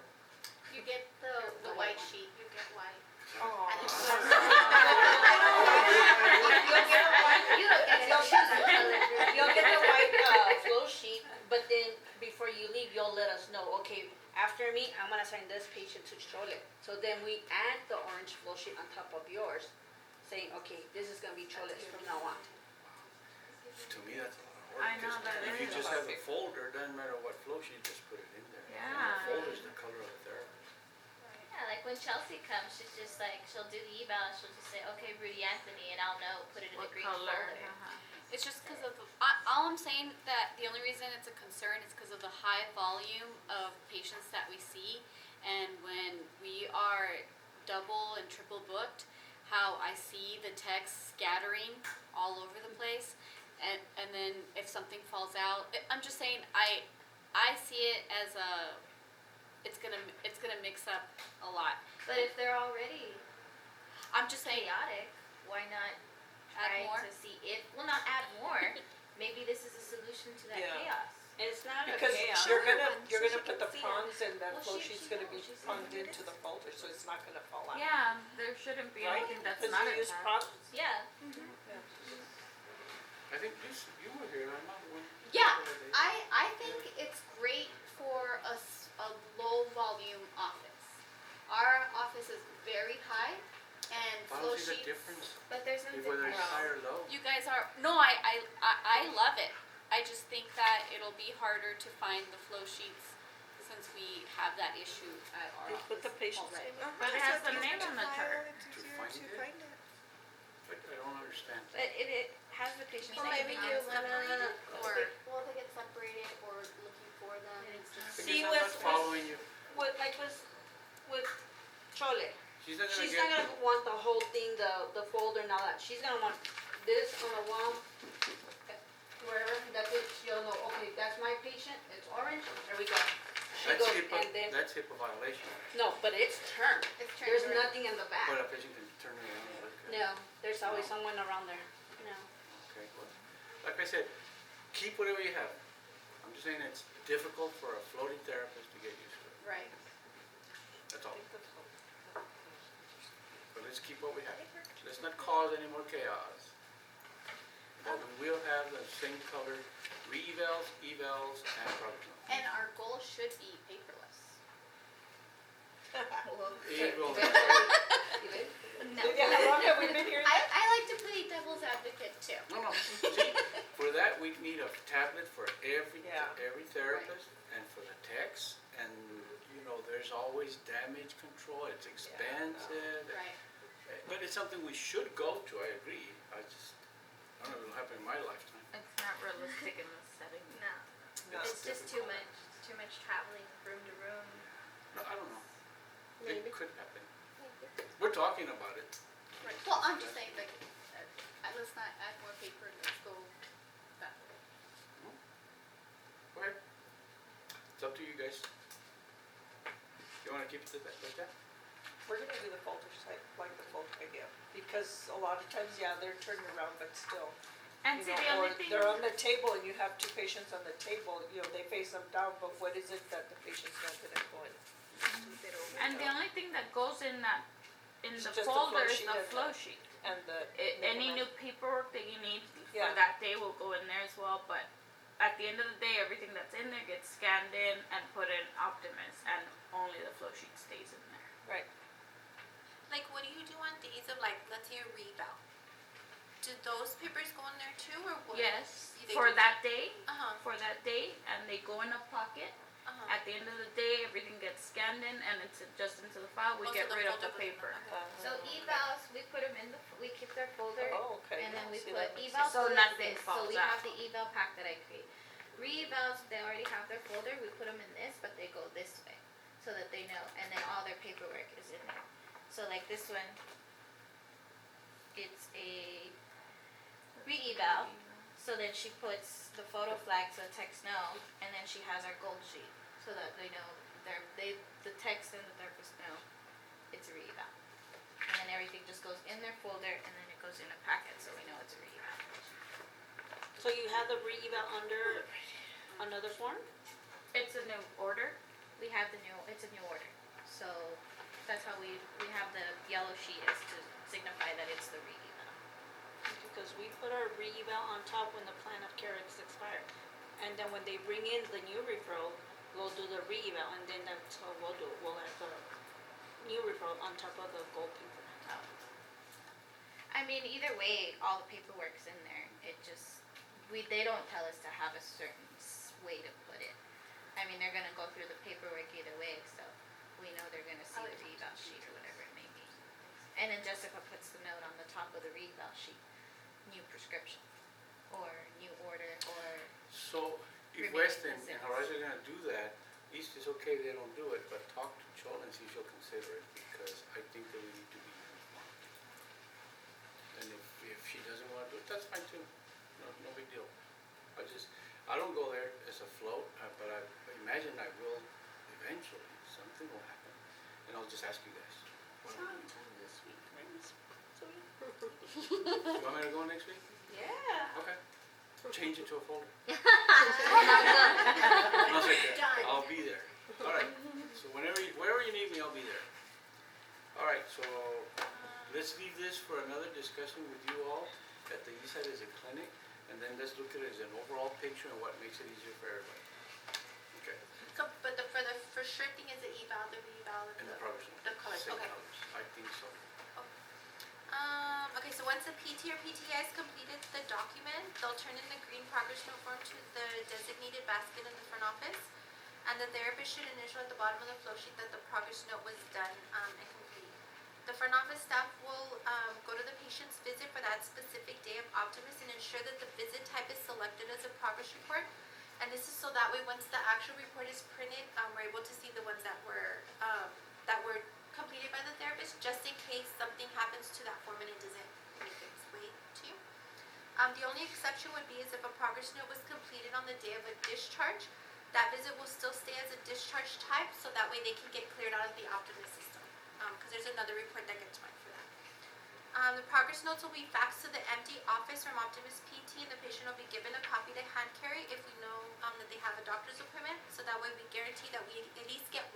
You get the white sheet. You get white. Oh. And it's You don't get to choose the color. You'll get the white flow sheet, but then before you leave, you'll let us know, okay, after me, I'm gonna assign this patient to Chole. So then we add the orange flow sheet on top of yours, saying, okay, this is gonna be Chole's from now on. To me, that's a lot of work. I know 'cause that If you is. just have a folder, doesn't matter what flow sheet, just put it in there. And Yeah. the folder's the color of the therapist. Yeah, like when Chelsea comes, she's just like, she'll do the eval and she'll just say, okay, Rudy Anthony, and I'll know, put it in a What green color? folder. It's just because of, all I'm saying that the only reason it's a concern is because of the high volume of patients that we see. And when we are double and triple booked, how I see the techs scattering all over the place. And then if something falls out, I'm just saying, I see it as it's gonna mix up a lot. But if they're already I'm just saying, chaotic, why not add try more. to see if, well, not add more, maybe this is a solution to that Yeah. chaos. And it's not a Because chaos. you're gonna So she put can the see it. prongs and that Well, flow she sheet's gonna be knows, she's pronged seen into it. the folder, so it's not gonna fall out. Yeah, there shouldn't be Right? anything that's Cause not you use attached. prongs? Yeah. I think you were here, I'm not the one. Yeah, I think it's great for a low volume office. Our office is very high and I flow don't see the sheets. difference, But there's no if whether it's difference. high or low. You guys are, no, I love it. I just think that it'll be harder to find the flow sheets since we have that issue at our They office put the patient's already. name. But it has the name on the chart. It's To easier find to it? find it. I don't understand. But it has the patient's Well, name. maybe on you it. wanna, Or, well, they get separated or looking for them, it's just. Because See, I'm not following you. With, like with Chole, She's not gonna she's get. not gonna want the whole thing, the folder and all that. She's gonna want this on the wall, wherever, that's it, she'll know, okay, that's my patient, it's orange, there we go. She That's goes, HIPAA, and then, that's HIPAA violation. no, but it's turned. It's turned There's around. nothing in the back. But a patient can turn it around and look at it. No, there's always someone around there, no. Okay, well, like I said, keep whatever you have. I'm just saying it's difficult for a floating therapist to get used to it. Right. That's all. But let's keep what we have. Let's not cause any more chaos. But we will have the same color re-evals, evals, and progress notes. And our goal should be paperless. Evil. No. Yeah, how long have we been here? I like to play devil's advocate too. No, see, for that, we need a tablet for every, Yeah. every therapist and for the techs. And, you know, there's always damage control, it's expensive. Right. But it's something we should go to, I agree. I don't know if it'll happen in my lifetime. It's not realistic in this setting. No. It's It's just too difficult. much, too much traveling room to room. No, I don't know. maybe. It could happen. We're talking about it. Well, I'm just saying, like, let's not add more paper, let's go that way. Go ahead. It's up to you guys. You wanna keep it like that? We're gonna do the folders, like the folder idea, because a lot of times, yeah, they're turned around, but still. And You see, know, the only or thing, they're on the table and you have two patients on the table, you know, they face them down, but what is it that the patient's not gonna go in? and the only thing that goes in that, in It's the just the folder flow is sheet the and flow sheet. And the. Any new paperwork that you need for Yeah. that day will go in there as well, but at the end of the day, everything that's in there gets scanned in and put in Optimus, and only the flow sheet stays in there. Right. Like, what do you do on days of, like, let's say a reval? Do those papers go in there too, or what? Yes, They for do. that day, Uh-huh, and they go in a pocket. uh-huh. At the end of the day, everything gets scanned in and it's just into the file. We Oh, so get the rid of the folder goes in paper. okay. So evals, we put them in we keep their folder, Oh, okay. and then we See, put that makes evals. So like nothing this. falls So we have out. the eval pack that I create. Re-evals, they already have their folder, we put them in this, but they go this way, so that they know, and then all their paperwork is in there. So like this one, it's a re-eval, so then she puts the photo flag so the techs know, and then she has our gold sheet, so that they know, the techs and the therapists know it's a re-eval. And then everything just goes in their folder, and then it goes in a packet, so we know it's a re-eval. So you have the re-eval under another form? It's a new order. We have it's a new order, so that's how we have the yellow sheet is to signify that it's the re-eval. Because we put our re-eval on top when the plan of care is expired. And then when they bring in the new referral, we'll do the re-eval, and then that's how we'll do it. We'll have the new referral on top of the gold paper. I mean, either way, all the paperwork's in there, it just, they don't tell us to have a certain way to put it. I mean, they're gonna go through the paperwork either way, so we know they're gonna see the re-eval sheet or whatever it may be. And then Jessica puts the note on the top of the re-eval sheet, new prescription, or new order, or, So if Remaining West and visits. Horizon are gonna do that, East is okay, they don't do it, but talk to Chola and see if she'll consider it, because I think that we need to be uniform. And if she doesn't wanna do it, that's fine too, no big deal. I don't go there as a float, but I imagine I will eventually, something will happen, and I'll just ask you guys. You want me to go next week? Yeah. Okay. Change it to a folder. No, No, it's okay. Done. I'll be there. All right. So wherever you need me, I'll be there. All right. So let's leave this for another discussion with you all at the east side as a clinic, and then let's look at it as an overall picture and what makes it easier for everybody. Okay. So, but for sure thing is the eval, the re-eval, and And the the, progress note. the colors, Same okay. colors. I think so. Okay, so once the PT or PTI has completed the document, they'll turn in the green progress note form to the designated basket in the front office. And the therapist should initial at the bottom of the flow sheet that the progress note was done and complete. The front office staff will go to the patient's visit for that specific day of Optimus and ensure that the visit type is selected as a progress report. And this is so that way once the actual report is printed, we're able to see the ones that were completed by the therapist, just in case something happens to that form and it doesn't make its way to you. The only exception would be is if a progress note was completed on the day of a discharge, that visit will still stay as a discharge type, so that way they can get cleared out of the Optimus system. Because there's another report that gets marked for that. The progress notes will be faxed to the MD office from Optimus PT, and the patient will be given a copy to hand carry if we know that they have a doctor's appointment. So that way we guarantee that we at least get